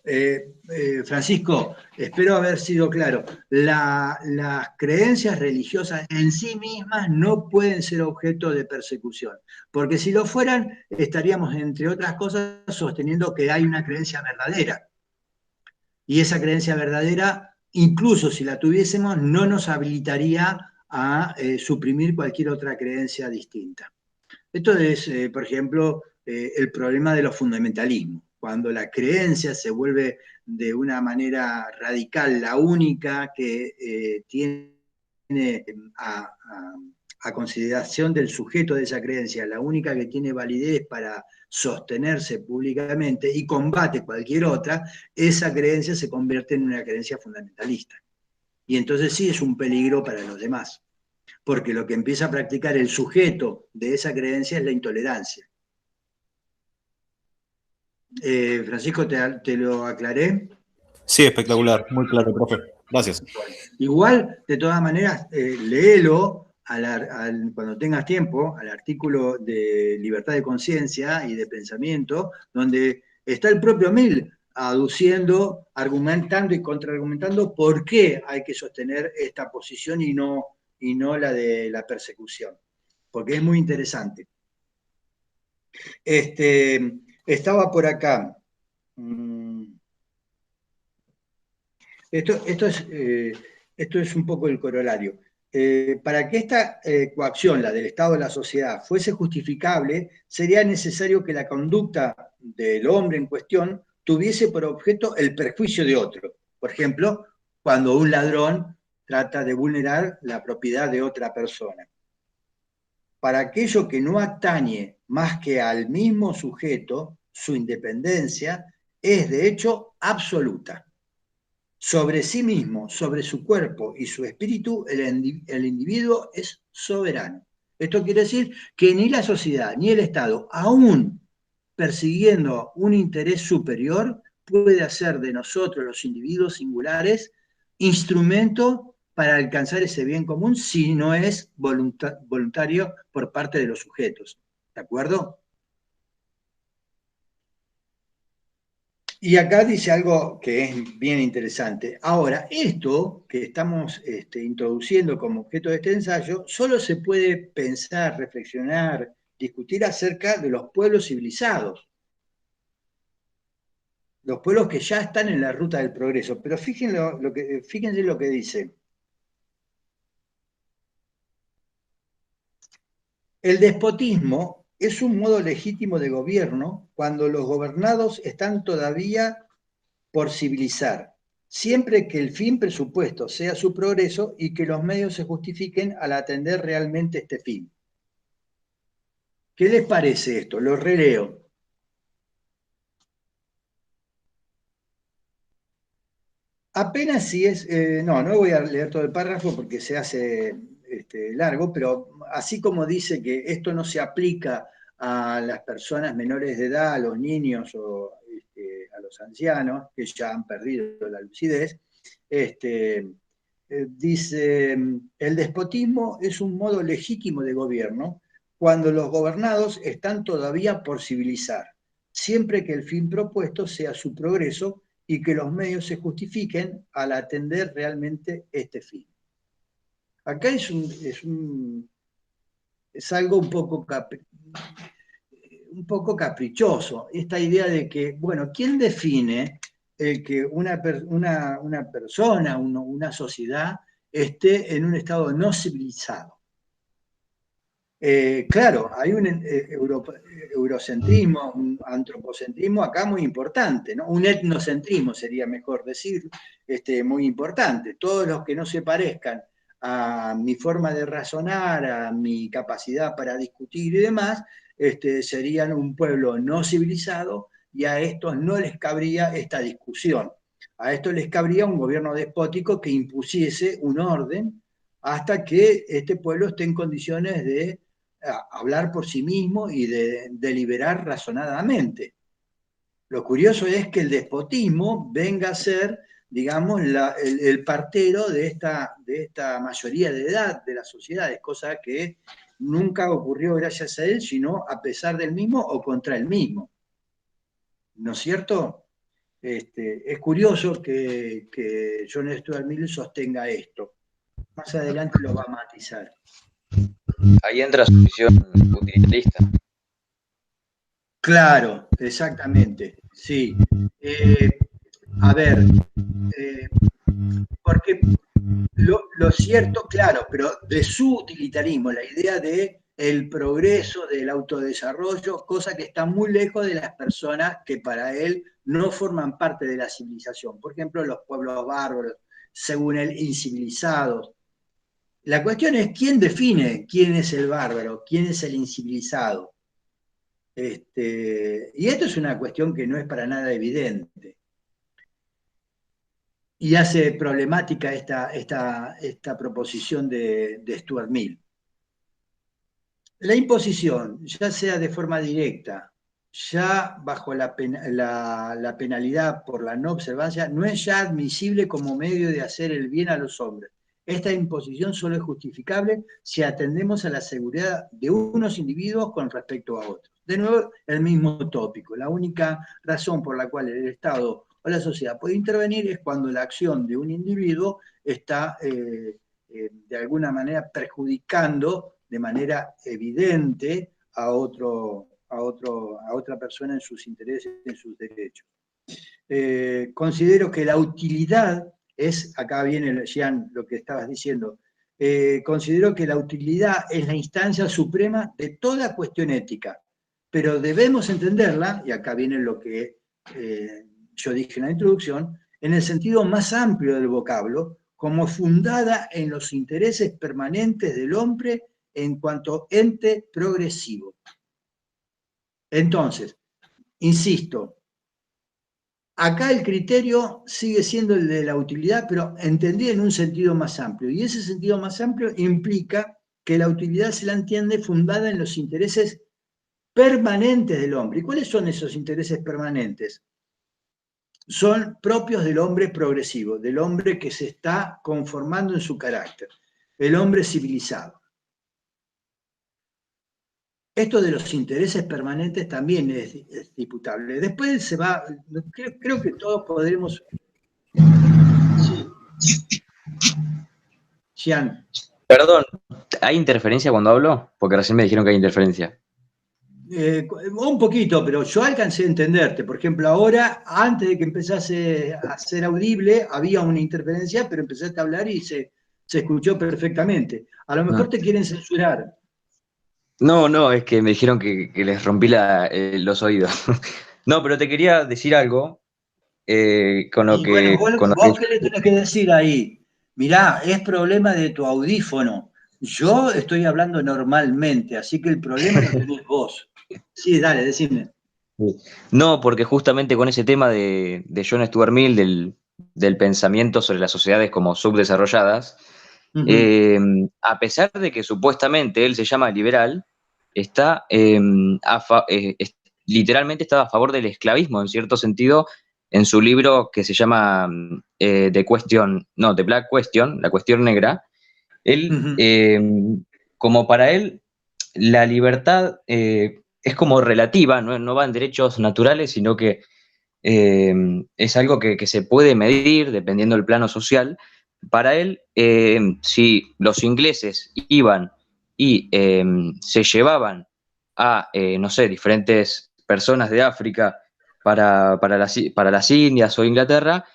Francisco, espero haber sido claro. Las creencias religiosas en sí mismas no pueden ser objeto de persecución, porque si lo fueran, estaríamos, entre otras cosas, sosteniendo que hay una creencia verdadera. Y esa creencia verdadera, incluso si la tuviésemos, no nos habilitaría a suprimir cualquier otra creencia distinta. Esto es, por ejemplo, el problema de los fundamentalismos, cuando la creencia se vuelve de una manera radical la única que tiene a consideración del sujeto de esa creencia, la única que tiene validez para sostenerse públicamente y combate cualquier otra, esa creencia se convierte en una creencia fundamentalista. Y entonces sí es un peligro para los demás, porque lo que empieza a practicar el sujeto de esa creencia es la intolerancia. Francisco, ¿te lo aclaré? Sí, espectacular, muy claro, profe. Gracias. Igual, de todas maneras, Gracias. Igual, de todas maneras, léelo cuando tengas tiempo, al artículo de libertad de conciencia y de pensamiento, donde está el propio Mill aduciendo, argumentando y contraargumentando por qué hay que sostener esta posición y no la de la persecución, porque es muy interesante. Estaba por acá. Esto es un poco el corolario. Para que esta coacción, la del Estado de la sociedad, fuese justificable, sería necesario que la conducta del hombre en cuestión tuviese por objeto el perjuicio de otro. Por ejemplo, cuando un ladrón trata de vulnerar la propiedad de otra persona. Para aquello que no atañe más que al mismo sujeto, su independencia es de hecho absoluta. Sobre sí mismo, sobre su cuerpo y su espíritu, el individuo es soberano. Esto quiere decir que ni la sociedad ni el Estado, aún persiguiendo un interés superior, puede hacer de nosotros, los individuos singulares, instrumento para alcanzar ese bien común si no es voluntario por parte de los sujetos. ¿De acuerdo? Y acá dice algo que es bien interesante. Ahora, esto que estamos introduciendo como objeto de este ensayo, solo se puede pensar, reflexionar, discutir acerca de los pueblos civilizados, los pueblos que ya están en la ruta del progreso. Pero fíjense lo que dice. El despotismo es un modo legítimo de gobierno cuando los gobernados están todavía por civilizar, siempre que el fin presupuesto sea su progreso y que los medios se justifiquen al atender realmente este fin. ¿Qué les parece esto? Lo releo. Apenas si es, no voy a leer todo el párrafo porque se hace largo, pero así como dice que esto no se aplica a las personas menores de edad, a los niños o a los ancianos que ya han perdido la lucidez, dice, el despotismo es un modo legítimo de gobierno cuando los gobernados están todavía por civilizar, siempre que el fin propuesto sea su progreso y que los medios se justifiquen al atender realmente este fin. Acá es algo un poco caprichoso, esta idea de que, bueno, ¿quién define el que una persona, una sociedad, esté en un estado no civilizado? Claro, hay un eurocentrismo, un antropocentrismo acá muy importante, ¿no? Un etnocentrismo sería mejor decir, muy importante. Todos los que no se parezcan a mi forma de razonar, a mi capacidad para discutir y demás, serían un pueblo no civilizado y a estos no les cabría esta discusión. A estos les cabría un gobierno despótico que impusiese un orden hasta que este pueblo esté en condiciones de hablar por sí mismo y de deliberar razonadamente. Lo curioso es que el despotismo venga a ser, digamos, el partero de esta mayoría de edad de las sociedades, cosa que nunca ocurrió gracias a él, sino a pesar del mismo o contra el mismo. ¿No es cierto? Es curioso que John Stuart Mill sostenga esto. Más adelante lo va a matizar. Ahí entra su visión utilitarista. Claro, exactamente, sí. A ver, porque lo cierto, claro, pero de su utilitarismo, la idea de el progreso, del autodesarrollo, cosa que está muy lejos de las personas que para él no forman parte de la civilización. Por ejemplo, los pueblos bárbaros, según él, incivilizados. La cuestión es quién define quién es el bárbaro, quién es el incivilizado. Y esto es una cuestión que no es para nada evidente. Y hace problemática esta proposición de Stuart Mill. La imposición, ya sea de forma directa, ya bajo la penalidad por la no observancia, no es ya admisible como medio de hacer el bien a los hombres. Esta imposición solo es justificable si atendemos a la seguridad de unos individuos con respecto a otros. De nuevo, el mismo tópico. La única razón por la cual el Estado o la sociedad puede intervenir es cuando la acción de un individuo está de alguna manera perjudicando de manera evidente a otra persona en sus intereses, en sus derechos. Considero que la utilidad acá viene, Jean, lo que estabas diciendo, considero que la utilidad es la instancia suprema de toda cuestión ética, pero debemos entenderla, y acá viene lo que yo dije en la introducción, en el sentido más amplio del vocablo, como fundada en los intereses permanentes del hombre en cuanto ente progresivo. Entonces, insisto, acá el criterio sigue siendo el de la utilidad, pero entendido en un sentido más amplio. Y ese sentido más amplio implica que la utilidad se la entiende fundada en los intereses permanentes del hombre. ¿Y cuáles son esos intereses permanentes? Son propios del hombre progresivo, del hombre que se está conformando en su carácter, el hombre civilizado. Esto de los intereses permanentes también es disputable. Después se va, creo que todos podremos... Sí. Jean. Perdón, ¿hay interferencia cuando hablo? Porque recién me dijeron que hay interferencia. Un poquito, pero yo alcancé a entenderte. Por ejemplo, ahora, antes de que empezase a ser audible, había una interferencia, pero empezaste a hablar y se escuchó perfectamente. A lo mejor te quieren censurar. No, es que me dijeron que les rompí los oídos. No, pero te quería decir algo con lo que... Bueno, vos qué le tenés que decir ahí. Mirá, es problema de tu audífono. Yo estoy hablando normalmente, así que el problema lo tenés vos. Sí, dale, decime. No, porque justamente con ese tema de John Stuart Mill, del pensamiento sobre las sociedades como subdesarrolladas, a pesar de que supuestamente él se llama liberal, literalmente estaba a favor del esclavismo, en cierto sentido, en su libro que se llama The Black Question, la cuestión negra. Él, como para él, la libertad es como relativa, no va en derechos naturales, sino que es algo que se puede medir dependiendo del plano social. Para él, si los ingleses iban y se llevaban a, no sé, diferentes personas de África para las Indias o Inglaterra,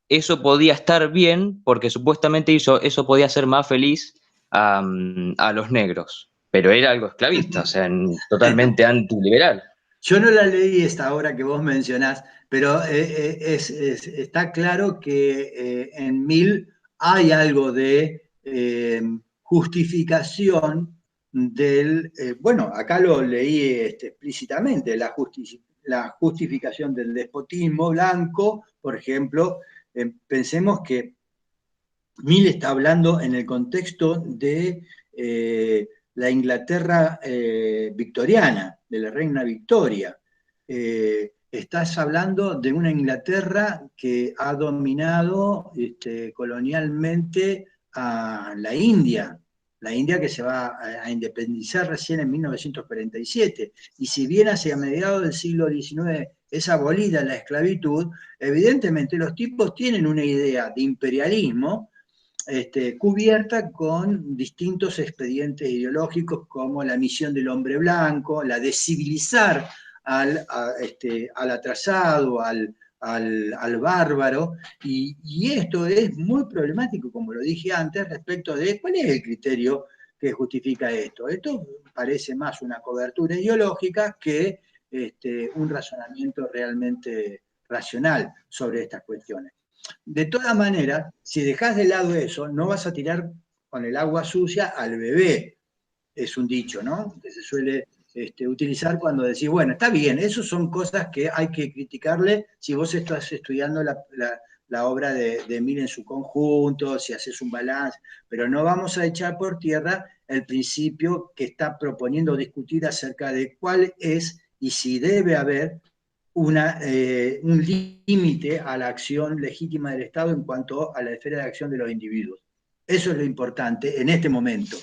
eso podía estar bien porque supuestamente eso podía hacer más feliz a los negros. Pero era algo esclavista, o sea, totalmente antiliberal. Yo no la leí esta obra que vos mencionás, pero está claro que en Mill hay algo de justificación del, bueno, acá lo leí explícitamente, la justificación del despotismo blanco, por ejemplo. Pensemos que Mill está hablando en el contexto de la Inglaterra victoriana, de la reina Victoria. Estás hablando de una Inglaterra que ha dominado colonialmente a la India que se va a independizar recién en 1947. Y si bien hacia mediados del siglo XIX es abolida la esclavitud, evidentemente los tipos tienen una idea de imperialismo cubierta con distintos expedientes ideológicos como la misión del hombre blanco, la de civilizar al atrasado, al bárbaro, y esto es muy problemático, como lo dije antes, respecto de cuál es el criterio que justifica esto. Esto parece más una cobertura ideológica que un razonamiento realmente racional sobre estas cuestiones. De todas maneras, si dejás de lado eso, no vas a tirar con el agua sucia al bebé. Es un dicho, ¿no? Que se suele utilizar cuando decís, bueno, está bien, esas son cosas que hay que criticarle si vos estás estudiando la obra de Mill en su conjunto, si haces un balance, pero no vamos a echar por tierra el principio que está proponiendo discutir acerca de cuál es y si debe haber un límite a la acción legítima del Estado en cuanto a la esfera de acción de los individuos. Eso es lo importante en este momento,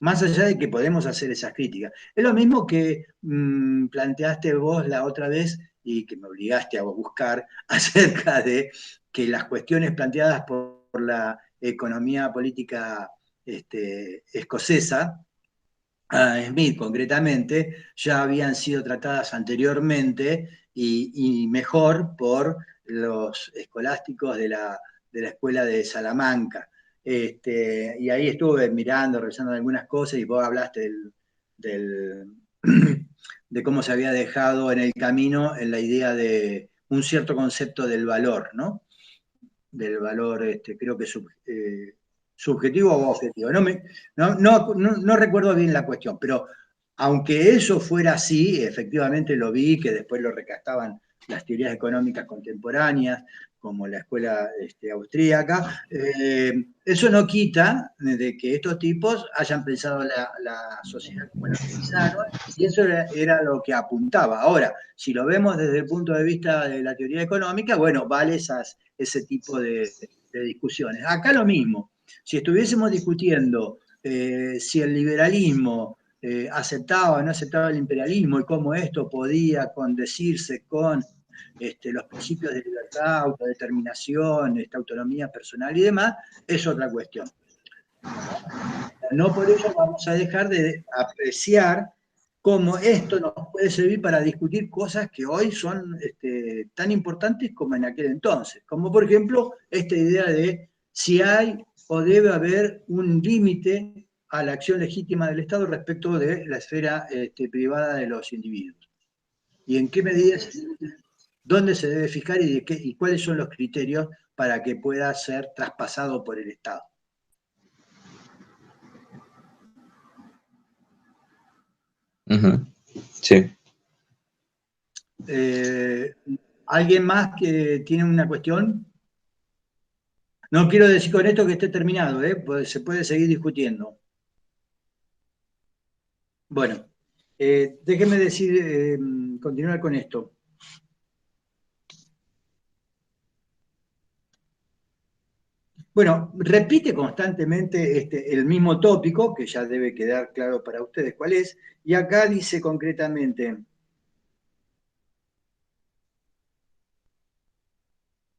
más allá de que podemos hacer esas críticas. Es lo mismo que planteaste vos la otra vez y que me obligaste a buscar acerca de que las cuestiones planteadas por la economía política escocesa, Smith concretamente, ya habían sido tratadas anteriormente y mejor por los escolásticos de la escuela de Salamanca. Y ahí estuve mirando, revisando algunas cosas y vos hablaste de cómo se había dejado en el camino en la idea de un cierto concepto del valor, ¿no? Del valor, creo que subjetivo o objetivo. No recuerdo bien la cuestión, pero aunque eso fuera así, efectivamente lo vi, que después lo recastaban las teorías económicas contemporáneas, como la escuela austríaca, eso no quita de que estos tipos hayan pensado la sociedad como la pensaron, y eso era lo que apuntaba. Ahora, si lo vemos desde el punto de vista de la teoría económica, bueno, vale ese tipo de discusiones. Acá lo mismo. Si estuviésemos discutiendo si el liberalismo aceptaba o no aceptaba el imperialismo y cómo esto podía condecirse con los principios de libertad, autodeterminación, autonomía personal y demás, es otra cuestión. No por ello vamos a dejar de apreciar cómo esto nos puede servir para discutir cosas que hoy son tan importantes como en aquel entonces, como por ejemplo esta idea de si hay o debe haber un límite a la acción legítima del Estado respecto de la esfera privada de los individuos. Y en qué medida, dónde se debe fijar y cuáles son los criterios para que pueda ser traspasado por el Estado. Sí. ¿Alguien más que tiene una cuestión? No quiero decir con esto que esté terminado, pues se puede seguir discutiendo. Bueno, déjenme continuar con esto. Bueno, repite constantemente el mismo tópico, que ya debe quedar claro para ustedes cuál es, y acá dice concretamente: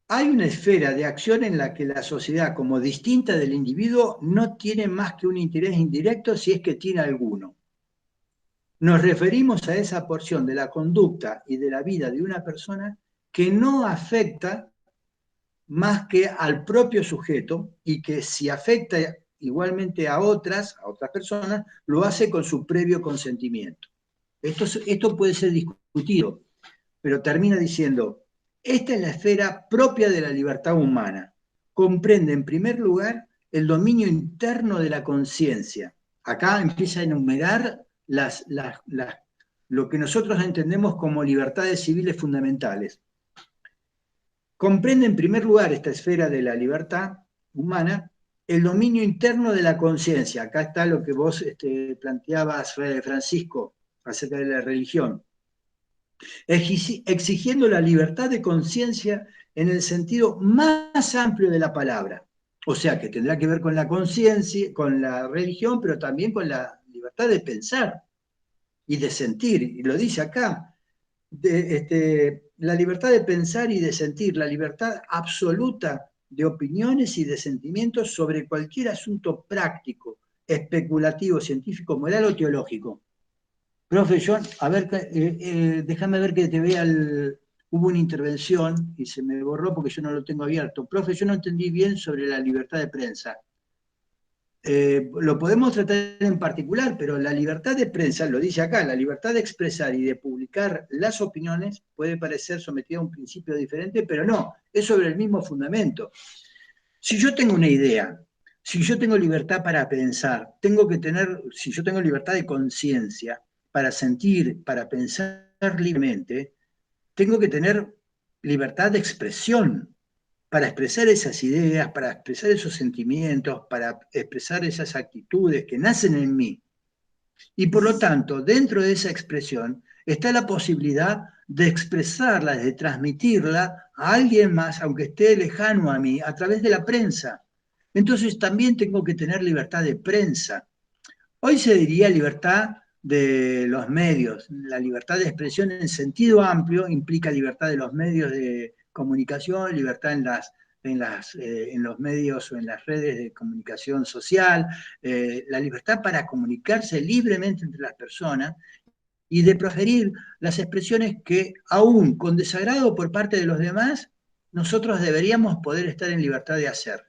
hay una esfera de acción en la que la sociedad, como distinta del individuo, no tiene más que un interés indirecto, si es que tiene alguno. Nos referimos a esa porción de la conducta y de la vida de una persona que no afecta más que al propio sujeto y que si afecta igualmente a otras personas, lo hace con su previo consentimiento. Esto puede ser discutido, pero termina diciendo: esta es la esfera propia de la libertad humana. Comprende, en primer lugar, el dominio interno de la conciencia. Acá empieza a enumerar lo que nosotros entendemos como libertades civiles fundamentales. Comprende, en primer lugar, esta esfera de la libertad humana, el dominio interno de la conciencia. Acá está lo que vos planteabas, Francisco, acerca de la religión. Exigiendo la libertad de conciencia en el sentido más amplio de la palabra. O sea, que tendrá que ver con la conciencia, con la religión, pero también con la libertad de pensar y de sentir. Y lo dice acá, la libertad de pensar y de sentir, la libertad absoluta de opiniones y de sentimientos sobre cualquier asunto práctico, especulativo, científico, moral o teológico. Profe, John, a ver, déjame ver que te vea hubo una intervención y se me borró porque yo no lo tengo abierto. Profe, yo no entendí bien sobre la libertad de prensa. Lo podemos tratar en particular, pero la libertad de prensa, lo dice acá, la libertad de expresar y de publicar las opiniones puede parecer sometida a un principio diferente, pero no, es sobre el mismo fundamento. Si yo tengo una idea, si yo tengo libertad para pensar, si yo tengo libertad de conciencia para sentir, para pensar libremente, tengo que tener libertad de expresión para expresar esas ideas, para expresar esos sentimientos, para expresar esas actitudes que nacen en mí. Y por lo tanto, dentro de esa expresión, está la posibilidad de expresarla, de transmitirla a alguien más, aunque esté lejano a mí, a través de la prensa. Entonces también tengo que tener libertad de prensa. Hoy se diría libertad de los medios. La libertad de expresión en sentido amplio implica libertad de los medios de comunicación, libertad en los medios o en las redes de comunicación social, la libertad para comunicarse libremente entre las personas y de proferir las expresiones que, aún con desagrado por parte de los demás, nosotros deberíamos poder estar en libertad de hacer.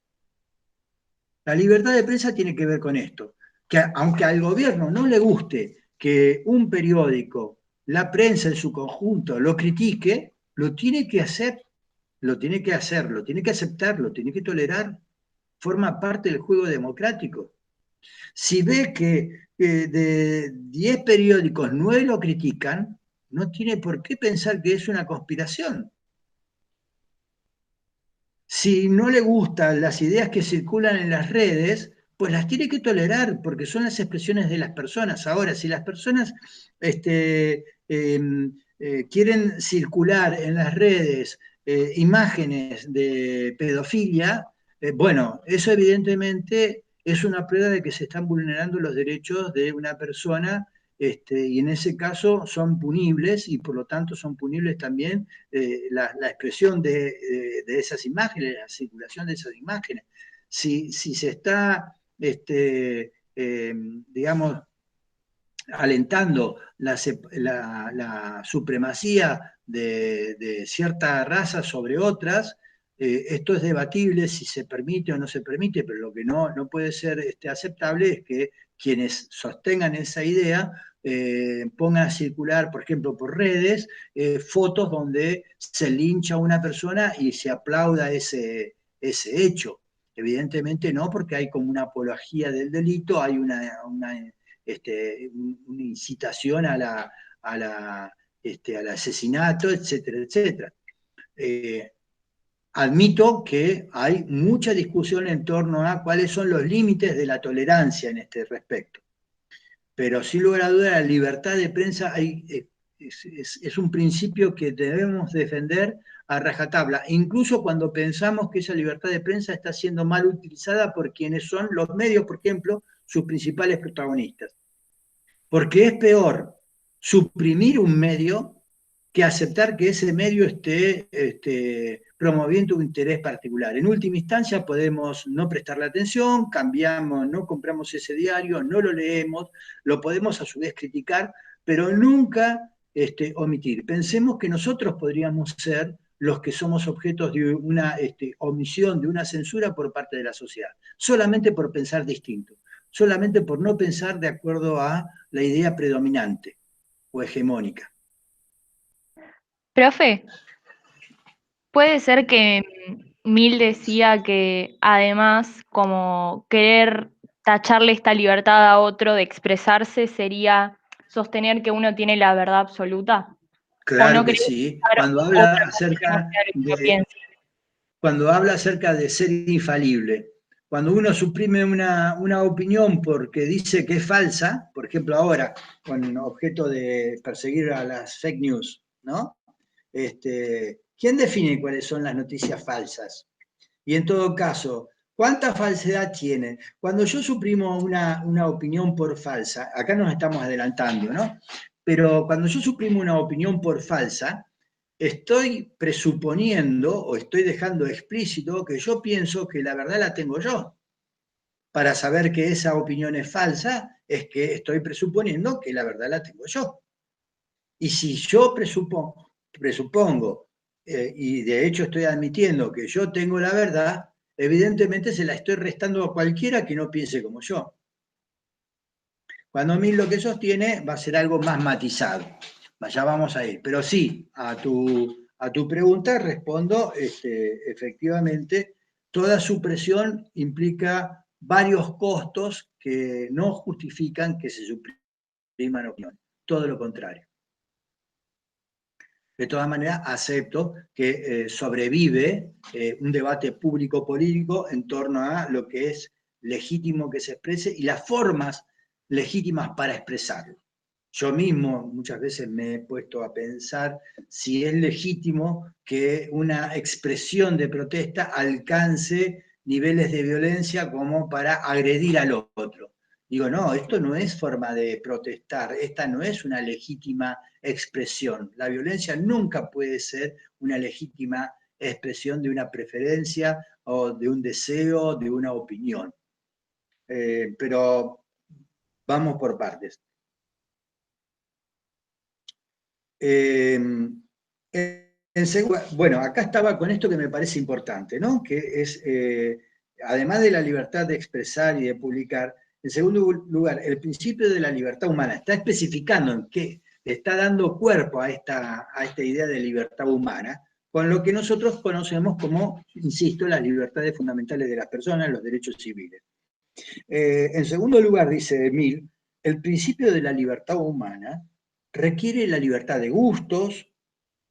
La libertad de prensa tiene que ver con esto, que aunque al gobierno no le guste que un periódico, la prensa en su conjunto, lo critique, lo tiene que hacer, lo tiene que aceptar, lo tiene que tolerar, forma parte del juego democrático. Si ve que de 10 periódicos 9 lo critican, no tiene por qué pensar que es una conspiración. Si no le gustan las ideas que circulan en las redes, pues las tiene que tolerar, porque son las expresiones de las personas. Ahora, si las personas quieren circular en las redes imágenes de pedofilia, bueno, eso evidentemente es una prueba de que se están vulnerando los derechos de una persona, y en ese caso son punibles, y por lo tanto son punibles también la expresión de esas imágenes, la circulación de esas imágenes. Si se está, digamos, alentando la supremacía de cierta raza sobre otras, esto es debatible si se permite o no se permite, pero lo que no puede ser aceptable es que quienes sostengan esa idea pongan a circular, por ejemplo, por redes, fotos donde se lincha a una persona y se aplauda ese hecho. Evidentemente no, porque hay como una apología del delito, hay una incitación al asesinato, etcétera, etcétera. Admito que hay mucha discusión en torno a cuáles son los límites de la tolerancia en este respecto. Pero sin lugar a duda la libertad de prensa es un principio que debemos defender a rajatabla, incluso cuando pensamos que esa libertad de prensa está siendo mal utilizada por quienes son los medios, por ejemplo, sus principales protagonistas. Porque es peor suprimir un medio que aceptar que ese medio esté promoviendo un interés particular. En última instancia podemos no prestarle atención, cambiamos, no compramos ese diario, no lo leemos, lo podemos a su vez criticar, pero nunca omitir. Pensemos que nosotros podríamos ser los que somos objetos de una omisión, de una censura por parte de la sociedad, solamente por pensar distinto, solamente por no pensar de acuerdo a la idea predominante o hegemónica. Profe, puede ser que Mill decía que además como querer tacharle esta libertad a otro de expresarse sería sostener que uno tiene la verdad absoluta. Claro que sí. Cuando habla acerca de ser infalible, cuando uno suprime una opinión porque dice que es falsa, por ejemplo ahora, con objeto de perseguir a las fake news, ¿no? ¿Quién define cuáles son las noticias falsas? Y en todo caso, ¿cuánta falsedad tiene? Cuando yo suprimo una opinión por falsa, acá nos estamos adelantando, ¿no? Pero cuando yo suprimo una opinión por falsa, estoy presuponiendo o estoy dejando explícito que yo pienso que la verdad la tengo yo. Para saber que esa opinión es falsa, es que estoy presuponiendo que la verdad la tengo yo. Y si yo presupongo, y de hecho estoy admitiendo que yo tengo la verdad, evidentemente se la estoy restando a cualquiera que no piense como yo. Cuando Mill lo que sostiene va a ser algo más matizado. Ya vamos a ir. Pero sí, a tu pregunta respondo, efectivamente, toda supresión implica varios costos que no justifican que se supriman opiniones. Todo lo contrario. De todas maneras, acepto que sobrevive un debate público-político en torno a lo que es legítimo que se exprese y las formas legítimas para expresarlo. Yo mismo muchas veces me he puesto a pensar si es legítimo que una expresión de protesta alcance niveles de violencia como para agredir al otro. Digo, no, esto no es forma de protestar, esta no es una legítima expresión. La violencia nunca puede ser una legítima expresión de una preferencia o de un deseo, de una opinión. Pero vamos por partes. Bueno, acá estaba con esto que me parece importante, ¿no? Que es, además de la libertad de expresar y de publicar, en segundo lugar, el principio de la libertad humana. Está especificando en qué está dando cuerpo a esta idea de libertad humana, con lo que nosotros conocemos como, insisto, las libertades fundamentales de las personas, los derechos civiles. En segundo lugar, dice Mill, el principio de la libertad humana requiere la libertad de gustos,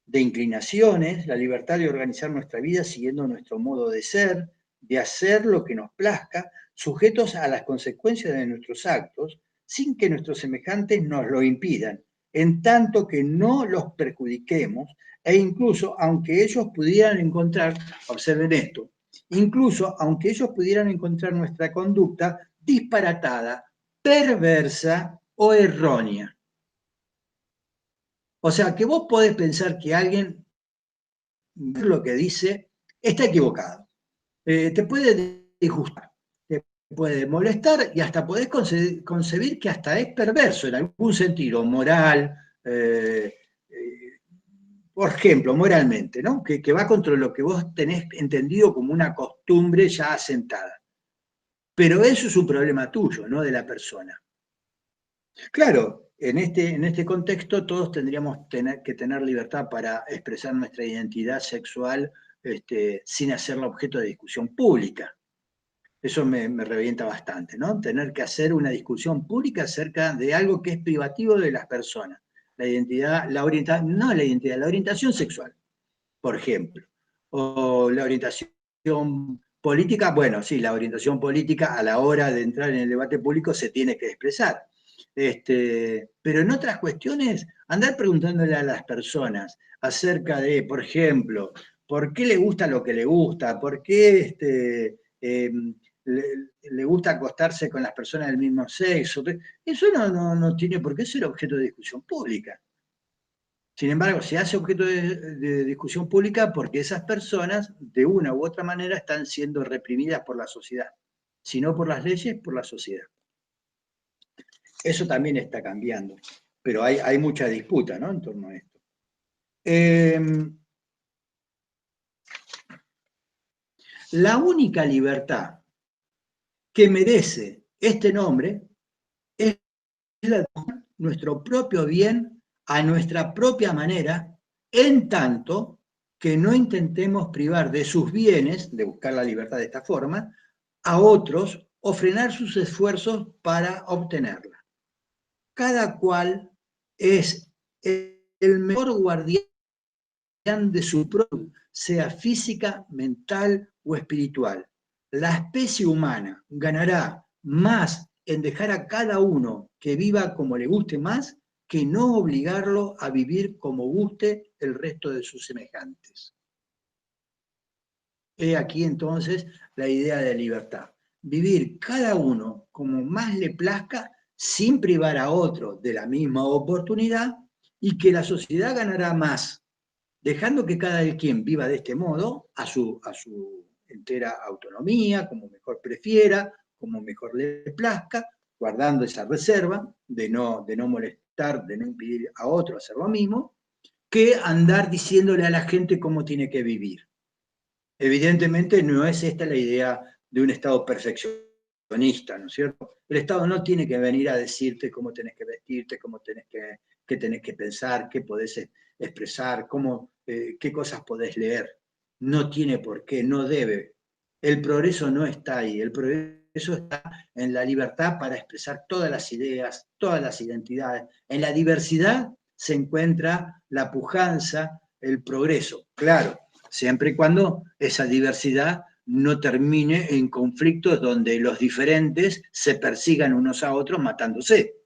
de inclinaciones, la libertad de organizar nuestra vida siguiendo nuestro modo de ser, de hacer lo que nos plazca, sujetos a las consecuencias de nuestros actos, sin que nuestros semejantes nos lo impidan, en tanto que no los perjudiquemos, e incluso aunque ellos pudieran encontrar, observen esto, incluso aunque ellos pudieran encontrar nuestra conducta disparatada, perversa o errónea. O sea, que vos podés pensar que alguien, lo que dice, está equivocado. Te puede disgustar, te puede molestar y hasta podés concebir que hasta es perverso en algún sentido, moral, por ejemplo, moralmente, ¿no? Que va contra lo que vos tenés entendido como una costumbre ya asentada. Pero eso es un problema tuyo, no de la persona. Claro, en este contexto todos tendríamos que tener libertad para expresar nuestra identidad sexual sin hacerla objeto de discusión pública. Eso me revienta bastante, ¿no? Tener que hacer una discusión pública acerca de algo que es privativo de las personas. La identidad, la orientación sexual, por ejemplo. O la orientación política, bueno, sí, la orientación política a la hora de entrar en el debate público se tiene que expresar. Pero en otras cuestiones, andar preguntándole a las personas acerca de, por ejemplo, ¿por qué le gusta lo que le gusta? ¿Por qué le gusta acostarse con las personas del mismo sexo? Eso no tiene por qué ser objeto de discusión pública. Sin embargo, se hace objeto de discusión pública porque esas personas, de una u otra manera, están siendo reprimidas por la sociedad. Si no por las leyes, por la sociedad. Eso también está cambiando, pero hay mucha disputa, ¿no?, en torno a esto. La única libertad que merece este nombre es la de nuestro propio bien a nuestra propia manera, en tanto que no intentemos privar de sus bienes, de buscar la libertad de esta forma, a otros o frenar sus esfuerzos para obtenerla. Cada cual es el mejor guardián de su propio, sea física, mental o espiritual. La especie humana ganará más en dejar a cada uno que viva como le guste más que no obligarlo a vivir como guste el resto de sus semejantes. He aquí entonces la idea de libertad. Vivir cada uno como más le plazca sin privar a otro de la misma oportunidad y que la sociedad ganará más, dejando que cada quien viva de este modo a su entera autonomía, como mejor prefiera, como mejor le plazca, guardando esa reserva de no molestar, de no impedir a otro hacer lo mismo, que andar diciéndole a la gente cómo tiene que vivir. Evidentemente no es esta la idea de un Estado perfeccionista, ¿no es cierto? El Estado no tiene que venir a decirte cómo tenés que vestirte, cómo tenés que pensar, qué podés expresar, qué cosas podés leer. No tiene por qué, no debe. El progreso no está ahí, el progreso está en la libertad para expresar todas las ideas, todas las identidades. En la diversidad se encuentra la pujanza, el progreso, claro, siempre y cuando esa diversidad no termine en conflictos donde los diferentes se persigan unos a otros matándose.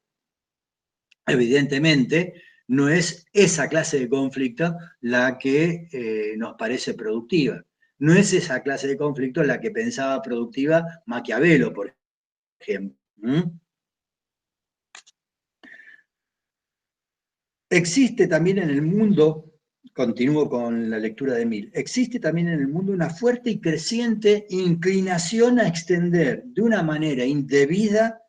evidentemente, no es esa clase de conflicto la que nos parece productiva. No es esa clase de conflicto la que pensaba productiva Maquiavelo, por ejemplo. Existe también en el mundo, continúo con la lectura de Mill, existe también en el mundo una fuerte y creciente inclinación a extender de una manera indebida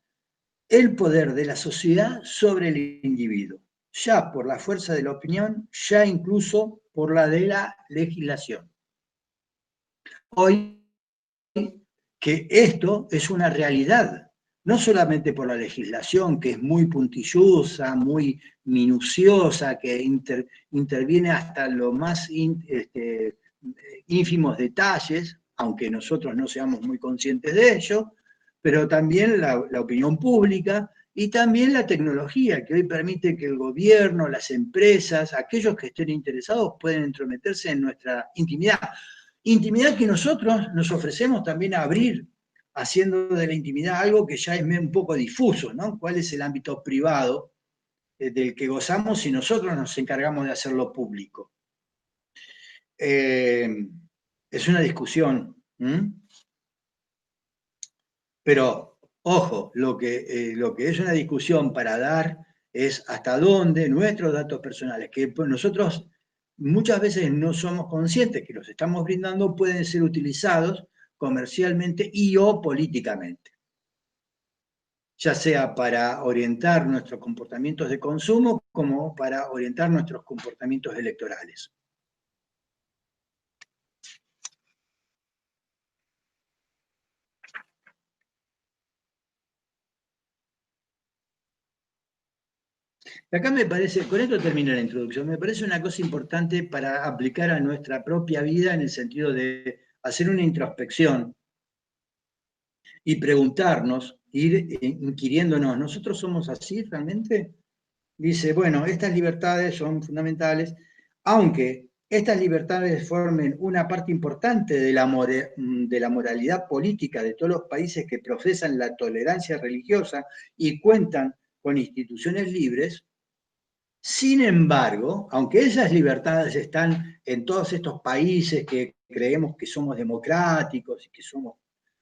el poder de la sociedad sobre el individuo, ya por la fuerza de la opinión, ya incluso por la de la legislación. Hoy que esto es una realidad, no solamente por la legislación, que es muy puntillosa, muy minuciosa, que interviene hasta los más ínfimos detalles, aunque nosotros no seamos muy conscientes de ello, pero también la opinión pública y también la tecnología, que hoy permite que el gobierno, las empresas, aquellos que estén interesados pueden entrometerse en nuestra intimidad. Intimidad que nosotros nos ofrecemos también a abrir, haciendo de la intimidad algo que ya es un poco difuso, ¿no? ¿Cuál es el ámbito privado del que gozamos si nosotros nos encargamos de hacerlo público? Es una discusión. Pero, ojo, lo que es una discusión para dar es hasta dónde nuestros datos personales, que nosotros muchas veces no somos conscientes que los estamos brindando, pueden ser utilizados comercialmente y o políticamente, ya sea para orientar nuestros comportamientos de consumo como para orientar nuestros comportamientos electorales. Acá me parece, con esto termino la introducción, me parece una cosa importante para aplicar a nuestra propia vida en el sentido de hacer una introspección y preguntarnos, ir inquiriéndonos, ¿nosotros somos así realmente? Dice, bueno, estas libertades son fundamentales, aunque estas libertades formen una parte importante de la moralidad política de todos los países que profesan la tolerancia religiosa y cuentan con instituciones libres. Sin embargo, aunque esas libertades están en todos estos países que creemos que somos democráticos y que somos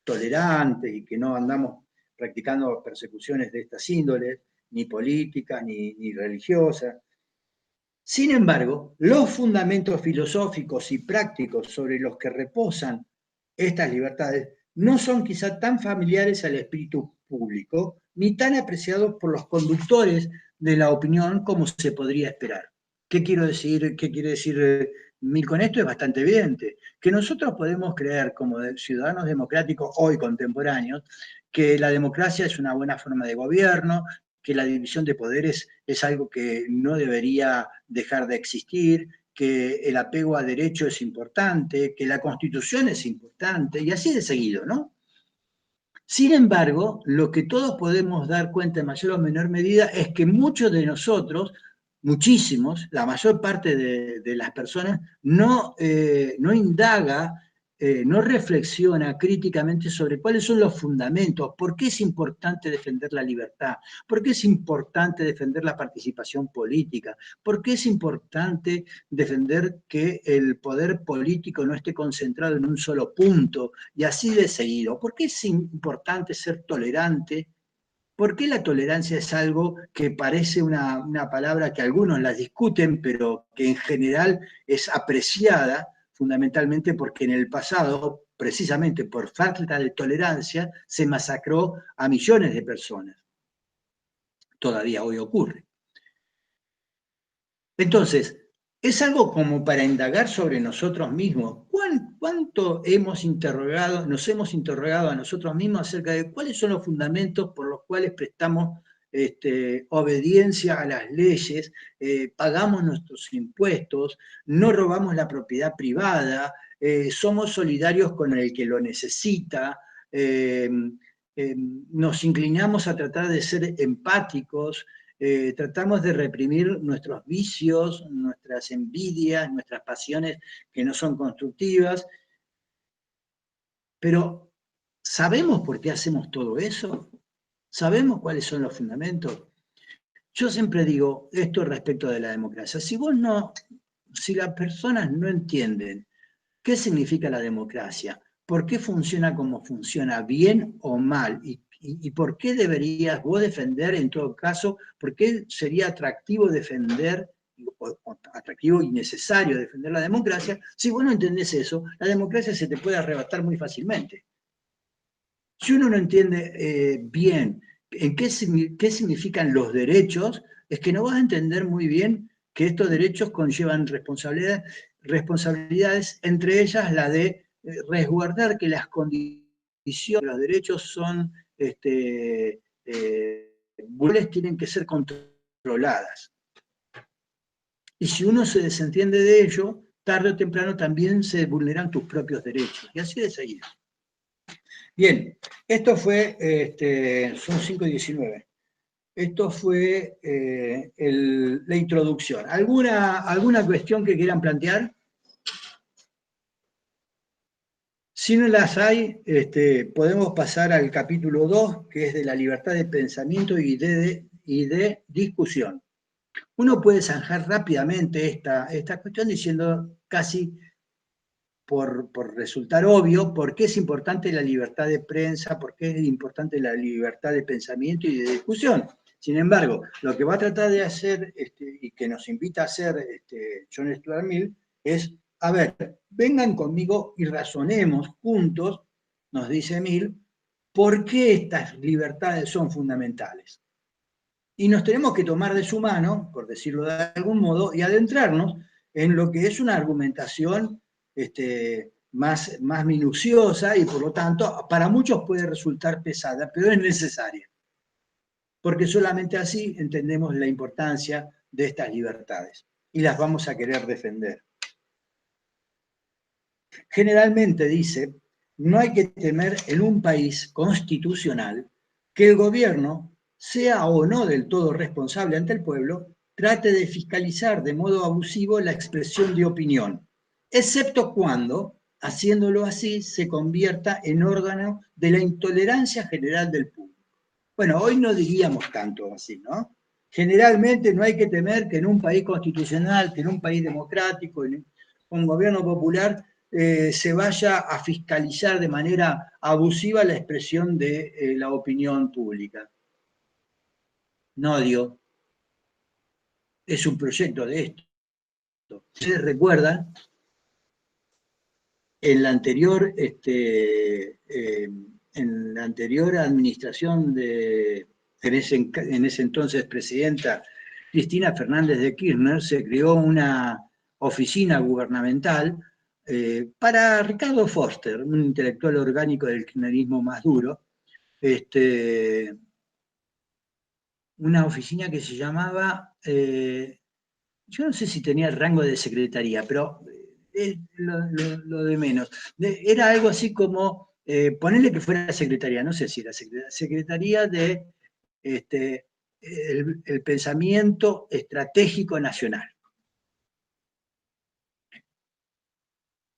tolerantes y que no andamos practicando persecuciones de estas índoles, ni políticas ni religiosas, sin embargo, los fundamentos filosóficos y prácticos sobre los que reposan estas libertades no son quizá tan familiares al espíritu público, ni tan apreciados por los conductores de la opinión como se podría esperar. ¿Qué quiero decir? ¿Qué quiere decir Mill con esto? Es bastante evidente. Que nosotros podemos creer, como ciudadanos democráticos hoy contemporáneos, que la democracia es una buena forma de gobierno, que la división de poderes es algo que no debería dejar de existir, que el apego a derecho es importante, que la Constitución es importante, y así de seguido, ¿no? Sin embargo, lo que todos podemos dar cuenta en mayor o menor medida es que muchos de nosotros, muchísimos, la mayor parte de las personas, no indaga, no reflexiona críticamente sobre cuáles son los fundamentos, por qué es importante defender la libertad, por qué es importante defender la participación política, por qué es importante defender que el poder político no esté concentrado en un solo punto y así de seguido, por qué es importante ser tolerante. ¿Por qué la tolerancia es algo que parece una palabra que algunos la discuten, pero que en general es apreciada fundamentalmente porque en el pasado, precisamente por falta de tolerancia, se masacró a millones de personas? Todavía hoy ocurre. Entonces, es algo como para indagar sobre nosotros mismos. ¿Cuánto nos hemos interrogado a nosotros mismos acerca de cuáles son los fundamentos por los cuales prestamos obediencia a las leyes, pagamos nuestros impuestos, no robamos la propiedad privada, somos solidarios con el que lo necesita, nos inclinamos a tratar de ser empáticos, tratamos de reprimir nuestros vicios, nuestras envidias, nuestras pasiones que no son constructivas, pero ¿sabemos por qué hacemos todo eso? ¿Sabemos cuáles son los fundamentos? yo siempre digo esto respecto de la democracia. Si las personas no entienden qué significa la democracia, por qué funciona como funciona, bien o mal, y por qué deberías vos defender, en todo caso, por qué sería atractivo defender, o atractivo y necesario defender la democracia, si vos no entendés eso, la democracia se te puede arrebatar muy fácilmente. Si uno no entiende bien qué significan los derechos, es que no vas a entender muy bien que estos derechos conllevan responsabilidades, entre ellas la de resguardar que las condiciones de los derechos son tienen que ser controladas. Y si uno se desentiende de ello, tarde o temprano también se vulneran tus propios derechos. Y así de seguido. Bien, esto fue, son 5:19. Esto fue la introducción. ¿Alguna cuestión que quieran plantear? Si no las hay, podemos pasar al capítulo 2, que es de la libertad de pensamiento y de discusión. Uno puede zanjar rápidamente esta cuestión diciendo casi por resultar obvio, por qué es importante la libertad de prensa, por qué es importante la libertad de pensamiento y de discusión. Sin embargo, lo que va a tratar de hacer, y que nos invita a hacer John Stuart Mill, es, a ver, vengan conmigo y razonemos juntos, nos dice Mill, por qué estas libertades son fundamentales. Y nos tenemos que tomar de su mano, por decirlo de algún modo, y adentrarnos en lo que es una argumentación más minuciosa y por lo tanto para muchos puede resultar pesada, pero es necesaria. Porque solamente así entendemos la importancia de estas libertades y las vamos a querer defender. Generalmente dice, no hay que temer en un país constitucional que el gobierno, sea o no del todo responsable ante el pueblo, trate de fiscalizar de modo abusivo la expresión de opinión, excepto cuando, haciéndolo así, se convierta en órgano de la intolerancia general del público. Bueno, hoy no diríamos tanto así, ¿no? Generalmente no hay que temer que en un país constitucional, que en un país democrático, con gobierno popular, se vaya a fiscalizar de manera abusiva la expresión de la opinión pública. No, digo, es un proyecto de esto. ¿Ustedes recuerdan? En la anterior, en la anterior administración en ese entonces presidenta Cristina Fernández de Kirchner, se creó una oficina gubernamental para Ricardo Foster, un intelectual orgánico del kirchnerismo más duro, una oficina que se llamaba, yo no sé si tenía el rango de secretaría, pero lo de menos. Era algo así como, ponerle que fuera secretaría, no sé si era secretaría de el pensamiento estratégico nacional.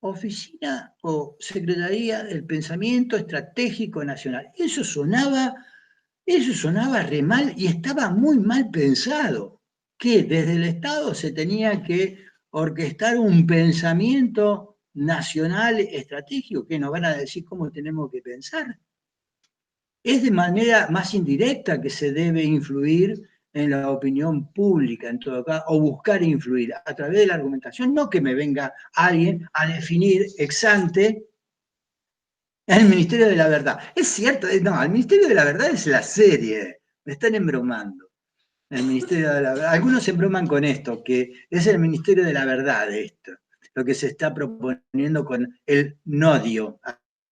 Oficina o Secretaría del Pensamiento Estratégico Nacional. Eso sonaba re mal y estaba muy mal pensado, que desde el Estado se tenía que orquestar un pensamiento nacional estratégico, que nos van a decir cómo tenemos que pensar. Es de manera más indirecta que se debe influir en la opinión pública, en todo caso, o buscar influir a través de la argumentación, no que me venga alguien a definir ex ante el Ministerio de la Verdad. Es cierto, no, el Ministerio de la Verdad es la serie, me están embromando. El Ministerio de la Verdad. Algunos se embroman con esto, que es el Ministerio de la Verdad de esto, lo que se está proponiendo con el nodio.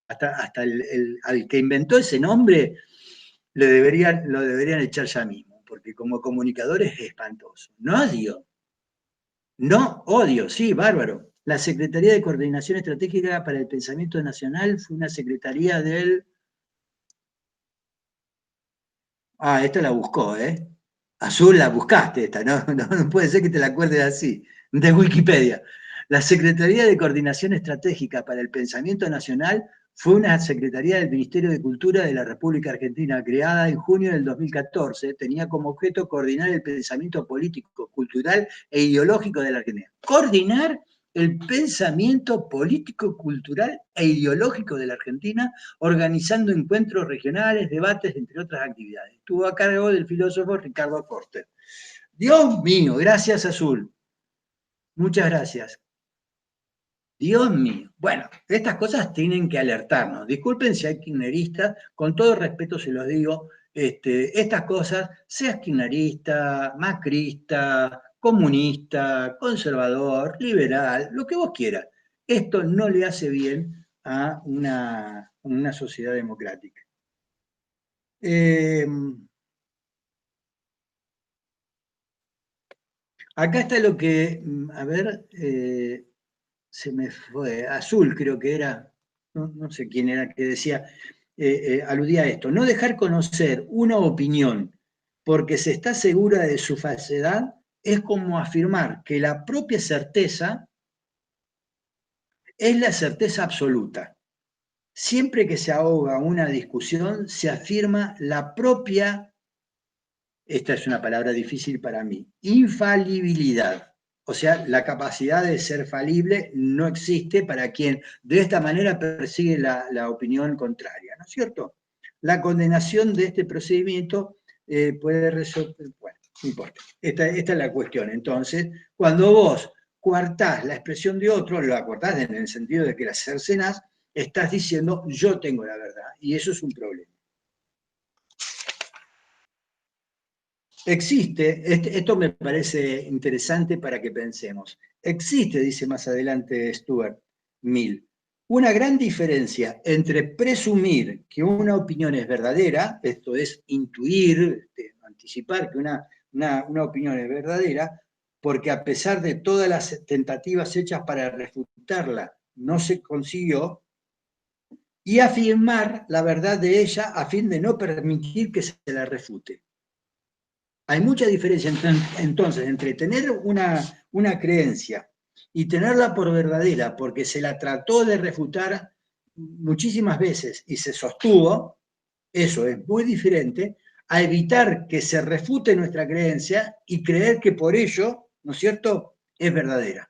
Hasta al que inventó ese nombre lo deberían echar ya mismo, porque como comunicador es espantoso. Nodio. No, odio, sí, bárbaro. La Secretaría de Coordinación Estratégica para el Pensamiento Nacional fue una secretaría del... Ah, esta la buscó, ¿eh? Azul, la buscaste esta, no puede ser que te la acuerdes así, de Wikipedia. La Secretaría de Coordinación Estratégica para el Pensamiento Nacional Fue una secretaría del Ministerio de Cultura de la República Argentina creada en junio del 2014. Tenía como objeto coordinar el pensamiento político, cultural e ideológico de la Argentina. Coordinar el pensamiento político, cultural e ideológico de la Argentina, organizando encuentros regionales, debates, entre otras actividades. Estuvo a cargo del filósofo Ricardo Forster. Dios mío, gracias Azul. Muchas gracias. Dios mío. Bueno, estas cosas tienen que alertarnos. Disculpen si hay kirchneristas, con todo respeto se los digo, estas cosas, seas kirchnerista, macrista, comunista, conservador, liberal, lo que vos quieras. Esto no le hace bien a una sociedad democrática. Acá está lo que, a ver, se me fue, Azul creo que era, no sé quién era que decía, aludía a esto, no dejar conocer una opinión porque se está segura de su falsedad es como afirmar que la propia certeza es la certeza absoluta. Siempre que se ahoga una discusión, se afirma la propia, esta es una palabra difícil para mí, infalibilidad. O sea, la capacidad de ser falible no existe para quien de esta manera persigue la opinión contraria, ¿no es cierto? La condenación de este procedimiento puede resolver, bueno, no importa. Esta es la cuestión. Entonces, cuando vos coartás la expresión de otro, la coartás en el sentido de que la cercenás, estás diciendo yo tengo la verdad, y eso es un problema. Existe, esto me parece interesante para que pensemos, existe, dice más adelante Stuart Mill, una gran diferencia entre presumir que una opinión es verdadera, esto es intuir, anticipar que una opinión es verdadera, porque a pesar de todas las tentativas hechas para refutarla, no se consiguió, y afirmar la verdad de ella a fin de no permitir que se la refute. Hay mucha diferencia entonces entre tener una creencia y tenerla por verdadera porque se la trató de refutar muchísimas veces y se sostuvo, eso es muy diferente, a evitar que se refute nuestra creencia y creer que por ello, ¿no es cierto?, es verdadera.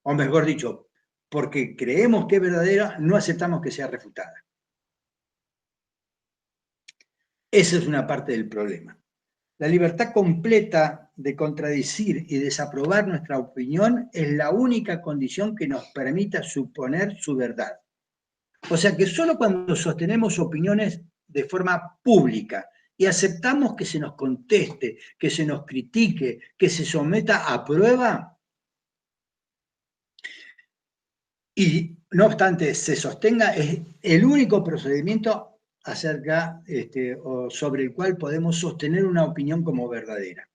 O mejor dicho, porque creemos que es verdadera, no aceptamos que sea refutada. Esa es una parte del problema. La libertad completa de contradecir y desaprobar nuestra opinión es la única condición que nos permita suponer su verdad. O sea que solo cuando sostenemos opiniones de forma pública y aceptamos que se nos conteste, que se nos critique, que se someta a prueba, y no obstante se sostenga, es el único procedimiento acerca o sobre el cual podemos sostener una opinión como verdadera.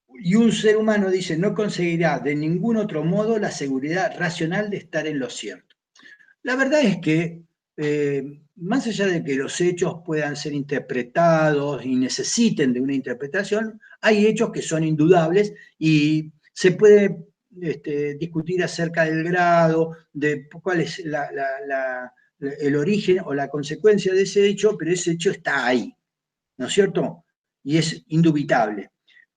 Y un ser humano, dice, no conseguirá de ningún otro modo la seguridad racional de estar en lo cierto. La verdad es que, más allá de que los hechos puedan ser interpretados y necesiten de una interpretación, hay hechos que son indudables y se puede discutir acerca del grado, de cuál es el origen o la consecuencia de ese hecho, pero ese hecho está ahí, ¿no es cierto? Y es indubitable.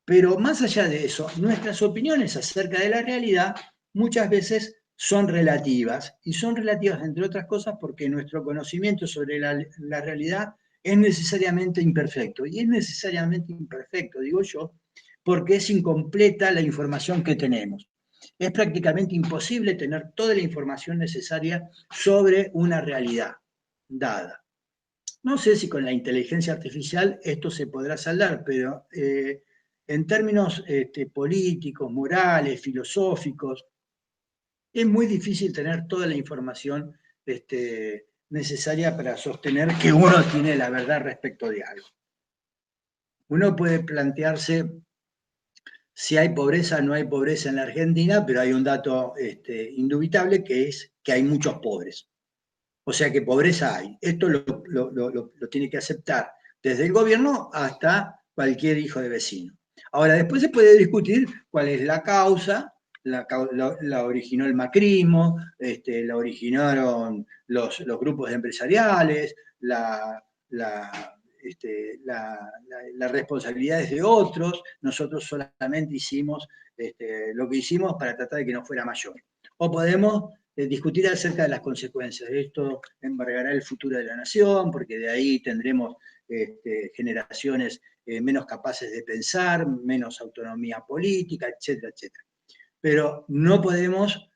Pero más allá de eso, nuestras opiniones acerca de la realidad muchas veces son relativas, y son relativas, entre otras cosas, porque nuestro conocimiento sobre la realidad es necesariamente imperfecto. Y es necesariamente imperfecto, digo yo, porque es incompleta la información que tenemos. Es prácticamente imposible tener toda la información necesaria sobre una realidad dada. No sé si con la inteligencia artificial esto se podrá saldar, pero en términos políticos, morales, filosóficos, es muy difícil tener toda la información necesaria para sostener que uno tiene la verdad respecto de algo. Uno puede plantearse si hay pobreza o no hay pobreza en la Argentina, pero hay un dato indubitable que es que hay muchos pobres. O sea que pobreza hay. Esto lo tiene que aceptar desde el gobierno hasta cualquier hijo de vecino. Ahora, después se puede discutir cuál es la causa la originó el macrismo, la originaron los grupos empresariales, las responsabilidades de otros. Nosotros solamente hicimos lo que hicimos para tratar de que no fuera mayor. O podemos discutir acerca de las consecuencias. Esto embargará el futuro de la nación, porque de ahí tendremos generaciones menos capaces de pensar, menos autonomía política, etcétera, etcétera. Pero no podemos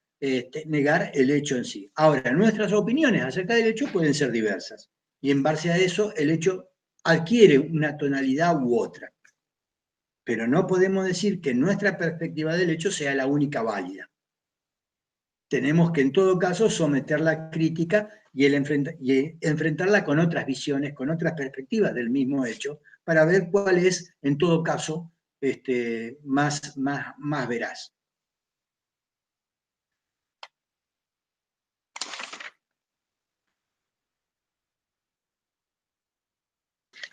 negar el hecho en sí. Ahora, nuestras opiniones acerca del hecho pueden ser diversas, y en base a eso el hecho adquiere una tonalidad u otra. Pero no podemos decir que nuestra perspectiva del hecho sea la única válida. Tenemos que en todo caso someter la crítica y enfrentarla con otras visiones, con otras perspectivas del mismo hecho, para ver cuál es, en todo caso, más veraz.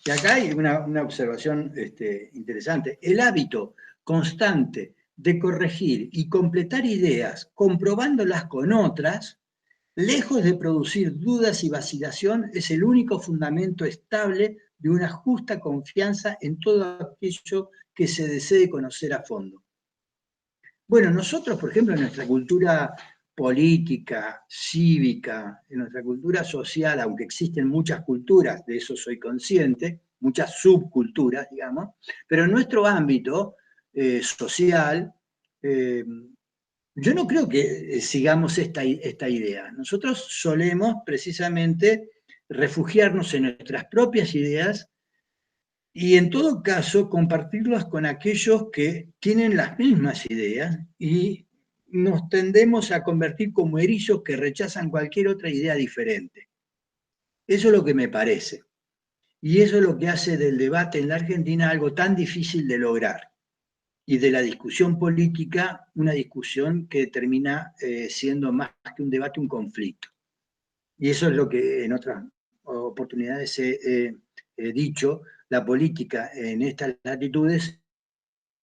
Y acá hay una observación interesante. El hábito constante de corregir y completar ideas, comprobándolas con otras, lejos de producir dudas y vacilación, es el único fundamento estable de una justa confianza en todo aquello que se desee conocer a fondo. Bueno, nosotros, por ejemplo, en nuestra cultura política, cívica, en nuestra cultura social, aunque existen muchas culturas, de eso soy consciente, muchas subculturas, digamos, pero en nuestro ámbito social, yo no creo que sigamos esta idea. Nosotros solemos precisamente refugiarnos en nuestras propias ideas y en todo caso compartirlas con aquellos que tienen las mismas ideas, y nos tendemos a convertir como erizos que rechazan cualquier otra idea diferente. Eso es lo que me parece. Y eso es lo que hace del debate en la Argentina algo tan difícil de lograr, y de la discusión política una discusión que termina siendo más que un debate, un conflicto. Y eso es lo que en otras oportunidades he dicho. La política en estas latitudes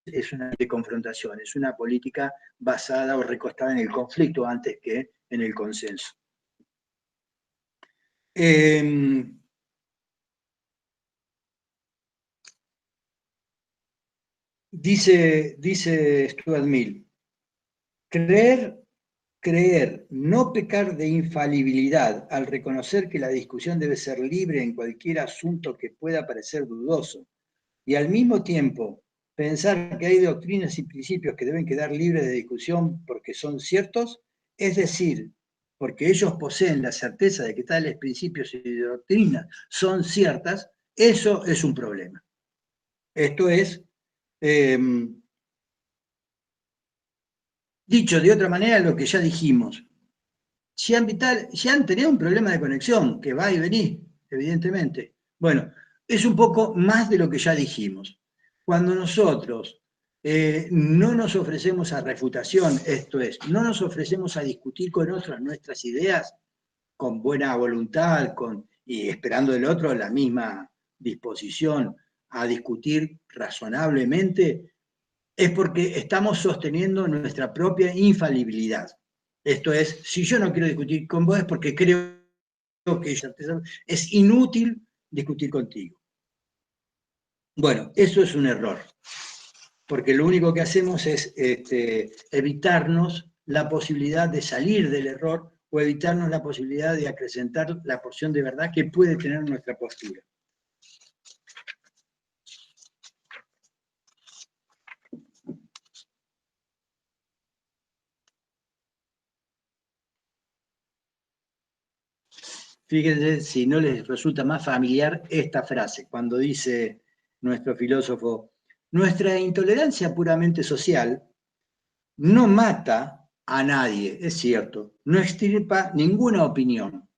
es una de confrontación, es una política basada o recostada en el conflicto antes que en el consenso. Dice Stuart Mill, creer, no pecar de infalibilidad al reconocer que la discusión debe ser libre en cualquier asunto que pueda parecer dudoso, y al mismo tiempo pensar que hay doctrinas y principios que deben quedar libres de discusión porque son ciertos, es decir, porque ellos poseen la certeza de que tales principios y doctrinas son ciertas, eso es un problema. Esto es, dicho de otra manera, lo que ya dijimos. Jean tenía un problema de conexión, que va y vení, evidentemente. Bueno, es un poco más de lo que ya dijimos. Cuando nosotros no nos ofrecemos a refutación, esto es, no nos ofrecemos a discutir con otros nuestras ideas con buena voluntad y esperando del otro la misma disposición a discutir razonablemente, es porque estamos sosteniendo nuestra propia infalibilidad. Esto es, si yo no quiero discutir con vos es porque creo que es inútil discutir contigo. Bueno, eso es un error, porque lo único que hacemos es evitarnos la posibilidad de salir del error o evitarnos la posibilidad de acrecentar la porción de verdad que puede tener nuestra postura. Fíjense si no les resulta más familiar esta frase, cuando dice nuestro filósofo, nuestra intolerancia puramente social no mata a nadie, es cierto, no extirpa ninguna opinión.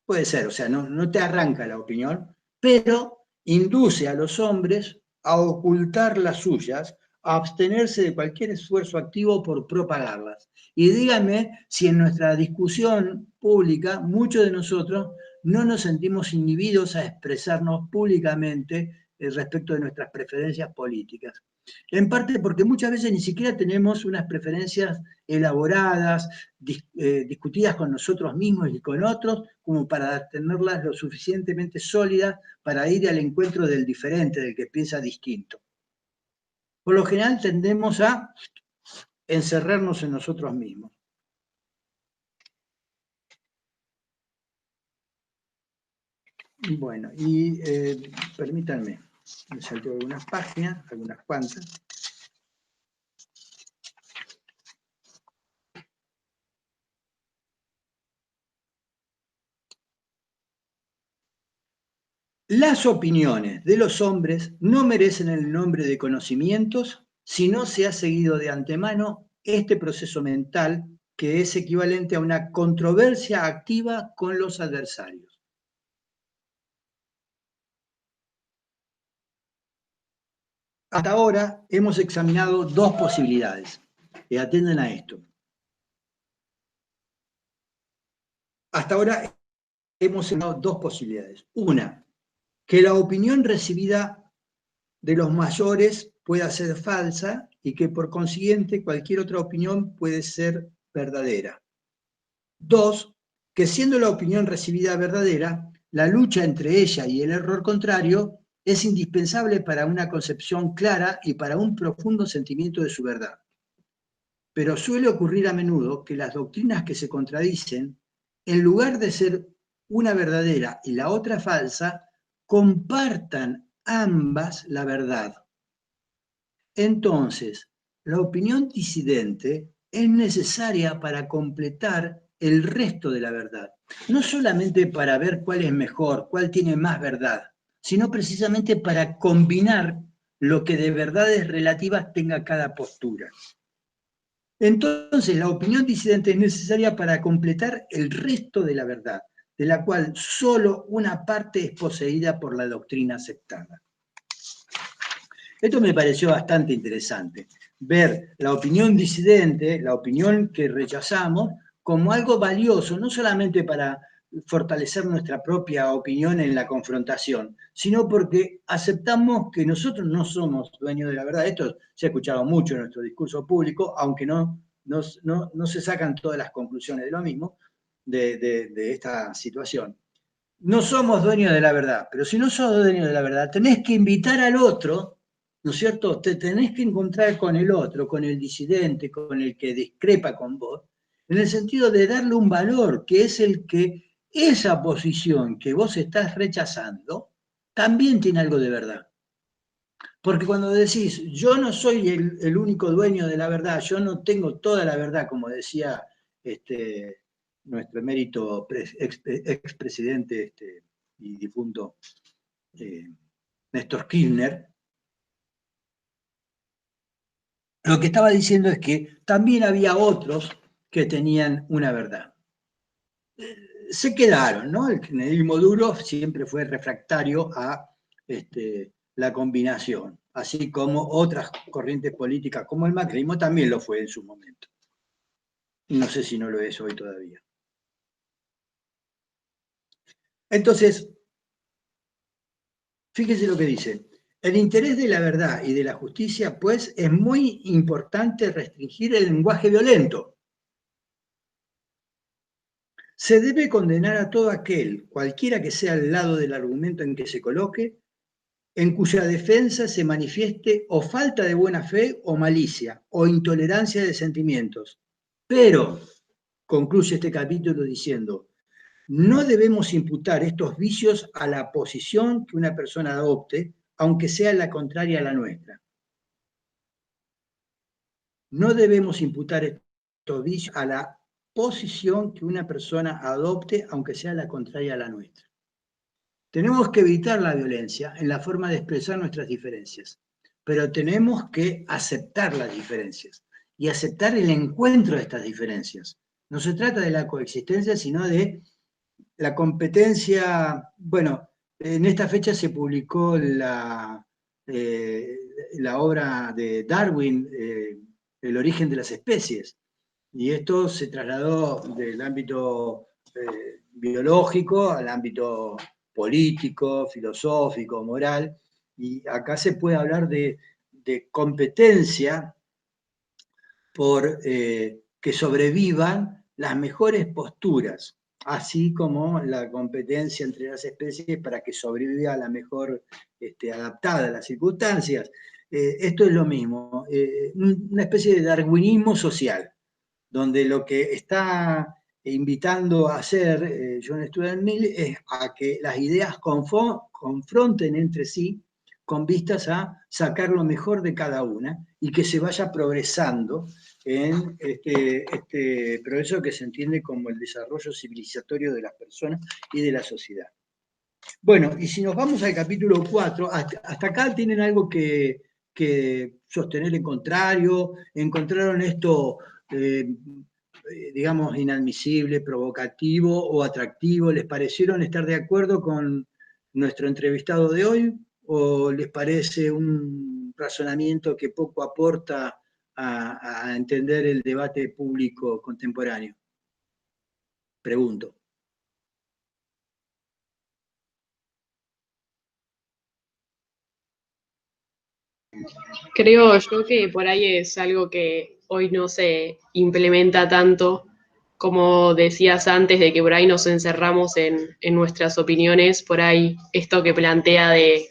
Puede ser, o sea, no te arranca la opinión, pero induce a los hombres a ocultar las suyas, a abstenerse de cualquier esfuerzo activo por propagarlas. Y díganme si en nuestra discusión pública muchos de nosotros no nos sentimos inhibidos a expresarnos públicamente respecto de nuestras preferencias políticas. En parte porque muchas veces ni siquiera tenemos unas preferencias elaboradas, discutidas con nosotros mismos y con otros, como para tenerlas lo suficientemente sólidas para ir al encuentro del diferente, del que piensa distinto. Por lo general tendemos a encerrarnos en nosotros mismos. Bueno, y permítanme, me salteo algunas páginas, algunas cuantas. Las opiniones de los hombres no merecen el nombre de conocimientos si no se ha seguido de antemano este proceso mental que es equivalente a una controversia activa con los adversarios. Hasta ahora hemos examinado dos posibilidades, y atienden a esto. Hasta ahora hemos examinado dos posibilidades. Una, que la opinión recibida de los mayores pueda ser falsa y que por consiguiente cualquier otra opinión puede ser verdadera. Dos, que siendo la opinión recibida verdadera, la lucha entre ella y el error contrario es indispensable para una concepción clara y para un profundo sentimiento de su verdad. Pero suele ocurrir a menudo que las doctrinas que se contradicen, en lugar de ser una verdadera y la otra falsa, compartan ambas la verdad. Entonces, la opinión disidente es necesaria para completar el resto de la verdad, no solamente para ver cuál es mejor, cuál tiene más verdad, sino precisamente para combinar lo que de verdades relativas tenga cada postura. Entonces, la opinión disidente es necesaria para completar el resto de la verdad, de la cual solo una parte es poseída por la doctrina aceptada. Esto me pareció bastante interesante, ver la opinión disidente, la opinión que rechazamos, como algo valioso, no solamente para fortalecer nuestra propia opinión en la confrontación, sino porque aceptamos que nosotros no somos dueños de la verdad. Esto se ha escuchado mucho en nuestro discurso público, aunque no se sacan todas las conclusiones de lo mismo, de esta situación. No somos dueños de la verdad, pero si no sos dueño de la verdad, tenés que invitar al otro, ¿no es cierto? Te tenés que encontrar con el otro, con el disidente, con el que discrepa con vos, en el sentido de darle un valor, que es el que esa posición que vos estás rechazando también tiene algo de verdad. Porque cuando decís, yo no soy el único dueño de la verdad, yo no tengo toda la verdad, como decía nuestro emérito expresidente y difunto Néstor Kirchner, lo que estaba diciendo es que también había otros que tenían una verdad. Se quedaron, ¿no? El kirchnerismo duro siempre fue refractario a la combinación, así como otras corrientes políticas, como el macrismo también lo fue en su momento. No sé si no lo es hoy todavía. Entonces, fíjese lo que dice. El interés de la verdad y de la justicia, pues, es muy importante restringir el lenguaje violento. Se debe condenar a todo aquel, cualquiera que sea el lado del argumento en que se coloque, en cuya defensa se manifieste o falta de buena fe o malicia o intolerancia de sentimientos. Pero, concluye este capítulo diciendo, no debemos imputar estos vicios a la posición que una persona adopte, aunque sea la contraria a la nuestra. No debemos imputar estos vicios a la posición que una persona adopte, aunque sea la contraria a la nuestra. Tenemos que evitar la violencia en la forma de expresar nuestras diferencias, pero tenemos que aceptar las diferencias y aceptar el encuentro de estas diferencias. No se trata de la coexistencia, sino de la competencia. Bueno, en esta fecha se publicó la obra de Darwin, El origen de las especies, y esto se trasladó del ámbito biológico al ámbito político, filosófico, moral, y acá se puede hablar de competencia por que sobrevivan las mejores posturas, así como la competencia entre las especies para que sobreviva la mejor adaptada a las circunstancias. Esto es lo mismo, una especie de darwinismo social, donde lo que está invitando a hacer John Stuart Mill es a que las ideas confronten entre sí con vistas a sacar lo mejor de cada una y que se vaya progresando en este progreso que se entiende como el desarrollo civilizatorio de las personas y de la sociedad. Bueno, y si nos vamos al capítulo 4, hasta acá tienen algo que sostener en contrario, encontraron esto, digamos, inadmisible, provocativo o atractivo, ¿les parecieron estar de acuerdo con nuestro entrevistado de hoy o les parece un razonamiento que poco aporta a entender el debate público contemporáneo? Pregunto. Creo yo que por ahí es algo que hoy no se implementa tanto, como decías antes, de que por ahí nos encerramos en nuestras opiniones, por ahí esto que plantea de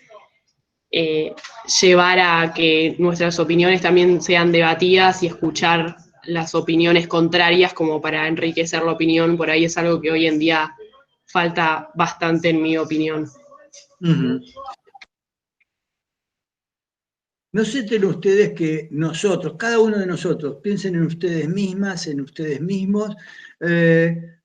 llevar a que nuestras opiniones también sean debatidas y escuchar las opiniones contrarias como para enriquecer la opinión, por ahí es algo que hoy en día falta bastante en mi opinión. Uh-huh. No sienten ustedes que nosotros, cada uno de nosotros, piensen en ustedes mismas, en ustedes mismos,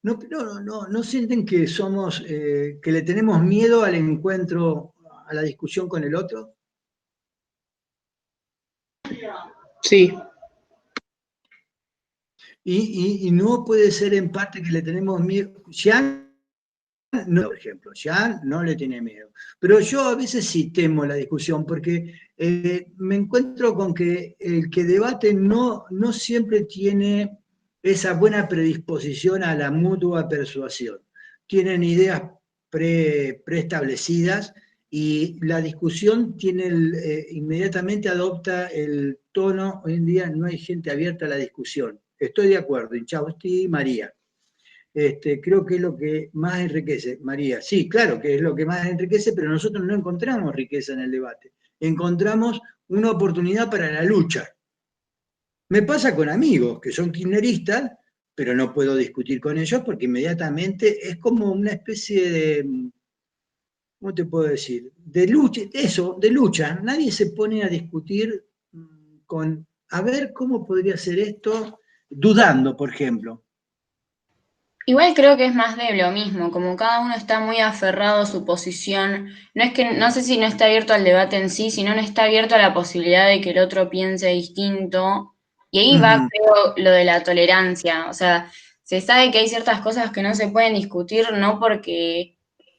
no sienten que somos, que le tenemos miedo al encuentro, a la discusión con el otro? Sí. Y no puede ser en parte que le tenemos miedo. No, por ejemplo, Jean no le tiene miedo. Pero yo a veces sí temo la discusión porque me encuentro con que el que debate no siempre tiene esa buena predisposición a la mutua persuasión. Tienen ideas preestablecidas y la discusión inmediatamente adopta el tono. Hoy en día no hay gente abierta a la discusión. Estoy de acuerdo, Inchausti, María. Creo que es lo que más enriquece. María, sí, claro que es lo que más enriquece, pero nosotros no encontramos riqueza en el debate. Encontramos una oportunidad para la lucha. Me pasa con amigos que son kirchneristas, pero no puedo discutir con ellos porque inmediatamente es como una especie de, ¿cómo te puedo decir? De lucha, de lucha. Nadie se pone a discutir a ver cómo podría ser esto, dudando, por ejemplo. Igual creo que es más de lo mismo, como cada uno está muy aferrado a su posición, no sé si no está abierto al debate en sí, sino no está abierto a la posibilidad de que el otro piense distinto, y ahí va, creo, lo de la tolerancia, o sea, se sabe que hay ciertas cosas que no se pueden discutir, no porque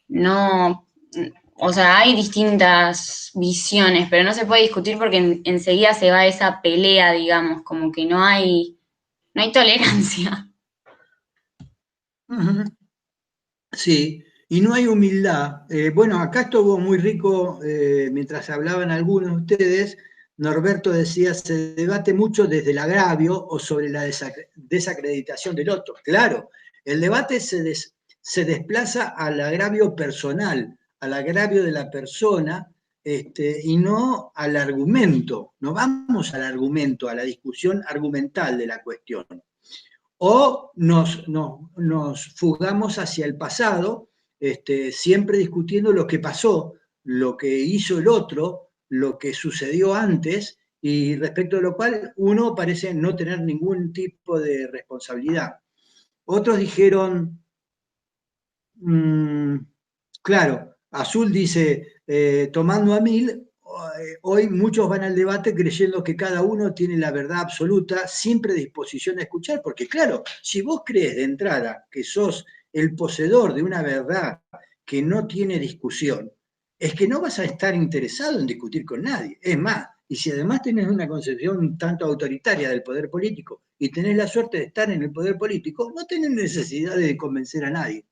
no, o sea, hay distintas visiones, pero no se puede discutir porque enseguida se va esa pelea, digamos, como que no hay tolerancia. Sí, y no hay humildad. Bueno, acá estuvo muy rico, mientras hablaban algunos de ustedes, Norberto decía, se debate mucho desde el agravio o sobre la desacreditación del otro. Claro, el debate se desplaza al agravio personal, al agravio de la persona, y no al argumento. No vamos al argumento, a la discusión argumental de la cuestión. O nos fugamos hacia el pasado, siempre discutiendo lo que pasó, lo que hizo el otro, lo que sucedió antes, y respecto a lo cual uno parece no tener ningún tipo de responsabilidad. Otros dijeron, claro, Azul dice, tomando a Mill, hoy muchos van al debate creyendo que cada uno tiene la verdad absoluta, sin predisposición a escuchar, porque claro, si vos crees de entrada que sos el poseedor de una verdad que no tiene discusión, es que no vas a estar interesado en discutir con nadie. Es más, y si además tenés una concepción un tanto autoritaria del poder político y tenés la suerte de estar en el poder político, no tenés necesidad de convencer a nadie.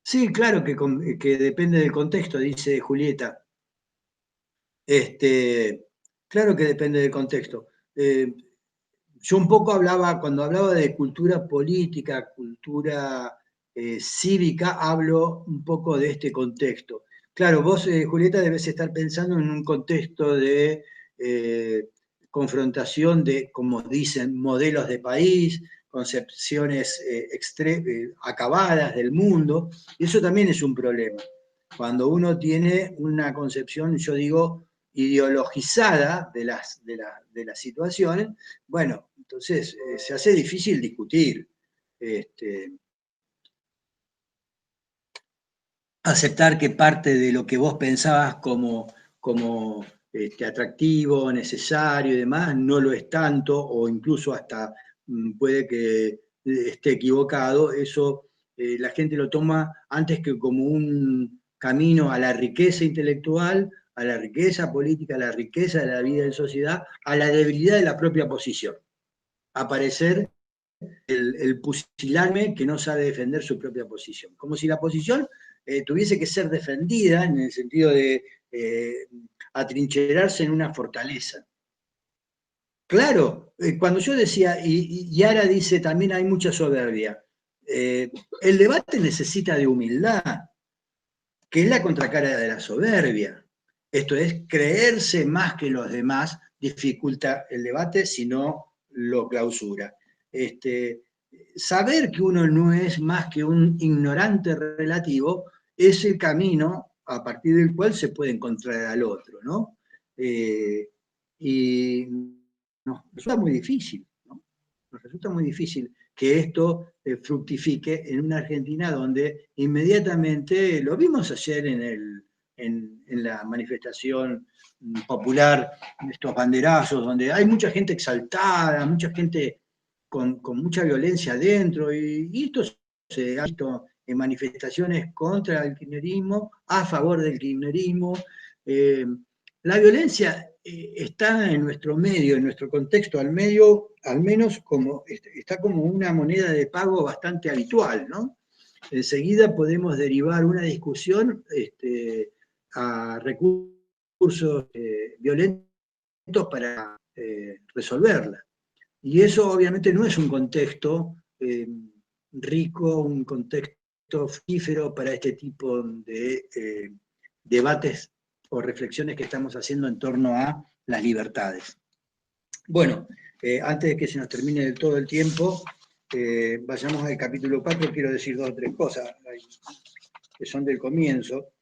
Sí, claro que depende del contexto, dice Julieta. Claro que depende del contexto. Yo un poco cuando hablaba de cultura política, cultura cívica, hablo un poco de este contexto. Claro, vos, Julieta, debes estar pensando en un contexto de confrontación de, como dicen, modelos de país, concepciones acabadas del mundo, y eso también es un problema. Cuando uno tiene una concepción, yo digo, ideologizada de las situaciones, bueno, entonces se hace difícil discutir. Aceptar que parte de lo que vos pensabas como atractivo, necesario y demás, no lo es tanto, o incluso hasta puede que esté equivocado, eso la gente lo toma antes que como un camino a la riqueza intelectual, a la riqueza política, a la riqueza de la vida en sociedad, a la debilidad de la propia posición. Aparecer el pusilánime que no sabe defender su propia posición. Como si la posición tuviese que ser defendida en el sentido de atrincherarse en una fortaleza. Claro, cuando yo decía, y Yara dice también hay mucha soberbia, el debate necesita de humildad, que es la contracara de la soberbia. Esto es, creerse más que los demás dificulta el debate, si no lo clausura. Saber que uno no es más que un ignorante relativo es el camino a partir del cual se puede encontrar al otro, ¿no? Y nos resulta muy difícil, ¿no? Nos resulta muy difícil que esto fructifique en una Argentina donde inmediatamente, lo vimos ayer en la manifestación popular, estos banderazos, donde hay mucha gente exaltada, mucha gente con mucha violencia adentro, y esto se ha visto en manifestaciones contra el kirchnerismo, a favor del kirchnerismo. La violencia está en nuestro medio, en nuestro contexto, al menos está como una moneda de pago bastante habitual, ¿no? Enseguida podemos derivar una discusión a recursos violentos para resolverla. Y eso obviamente no es un contexto rico, un contexto fructífero para este tipo de debates o reflexiones que estamos haciendo en torno a las libertades. Bueno, antes de que se nos termine del todo el tiempo, vayamos al capítulo 4, quiero decir 2 o 3 cosas que son del comienzo.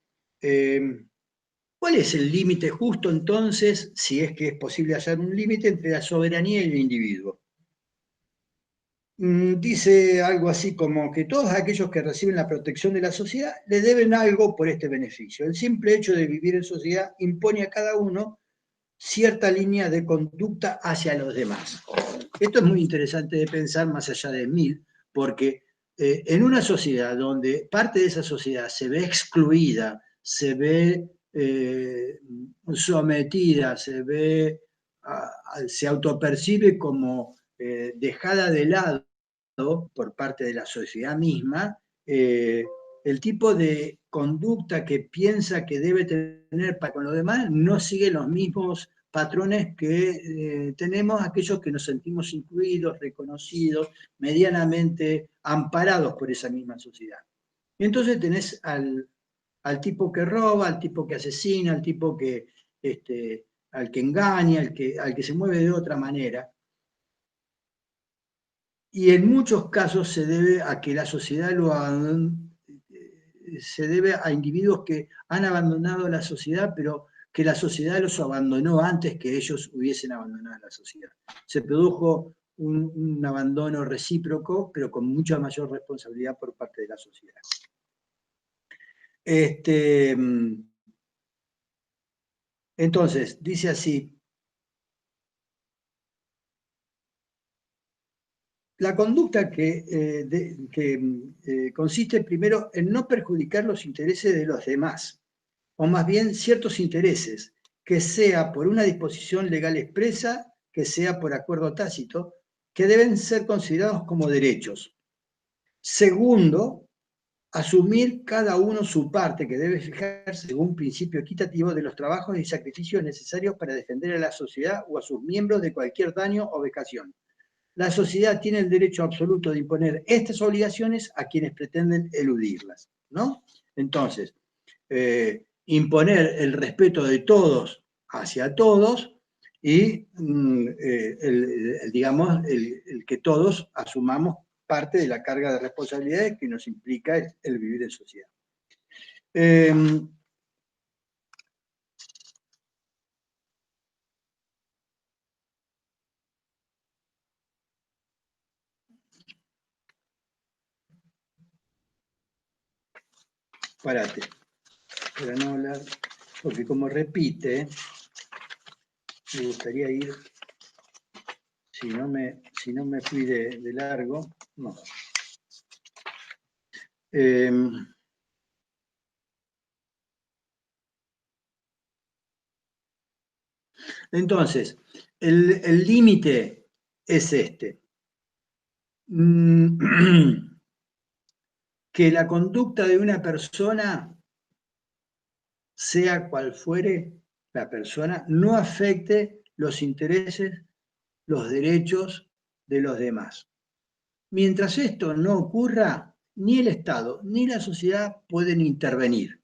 ¿Cuál es el límite justo entonces, si es que es posible hacer un límite entre la soberanía y el individuo? Dice algo así como que todos aquellos que reciben la protección de la sociedad le deben algo por este beneficio. El simple hecho de vivir en sociedad impone a cada uno cierta línea de conducta hacia los demás. Esto es muy interesante de pensar más allá de Mill, porque en una sociedad donde parte de esa sociedad se ve excluida, se ve sometida, se autopercibe como dejada de lado por parte de la sociedad misma, el tipo de conducta que piensa que debe tener para con los demás no sigue los mismos patrones que tenemos aquellos que nos sentimos incluidos, reconocidos, medianamente amparados por esa misma sociedad. Y entonces tenés al tipo que roba, al tipo que asesina, al tipo que, al que engaña, al que se mueve de otra manera. Y en muchos casos se debe a que la sociedad se debe a individuos que han abandonado la sociedad, pero que la sociedad los abandonó antes que ellos hubiesen abandonado la sociedad. Se produjo un abandono recíproco, pero con mucha mayor responsabilidad por parte de la sociedad. Entonces, dice así: la conducta que consiste primero en no perjudicar los intereses de los demás, o más bien ciertos intereses, que sea por una disposición legal expresa, que sea por acuerdo tácito, que deben ser considerados como derechos. Segundo, asumir cada uno su parte, que debe fijarse según un principio equitativo de los trabajos y sacrificios necesarios para defender a la sociedad o a sus miembros de cualquier daño o vejación. La sociedad tiene el derecho absoluto de imponer estas obligaciones a quienes pretenden eludirlas, ¿no? Entonces, imponer el respeto de todos hacia todos y, digamos, el que todos asumamos parte de la carga de responsabilidades que nos implica el vivir en sociedad. Párate, para no hablar, porque como repite, me gustaría ir, si no me fui de largo, no. Entonces, el límite es este. Que la conducta de una persona, sea cual fuere la persona, no afecte los intereses, los derechos de los demás. Mientras esto no ocurra, ni el Estado ni la sociedad pueden intervenir.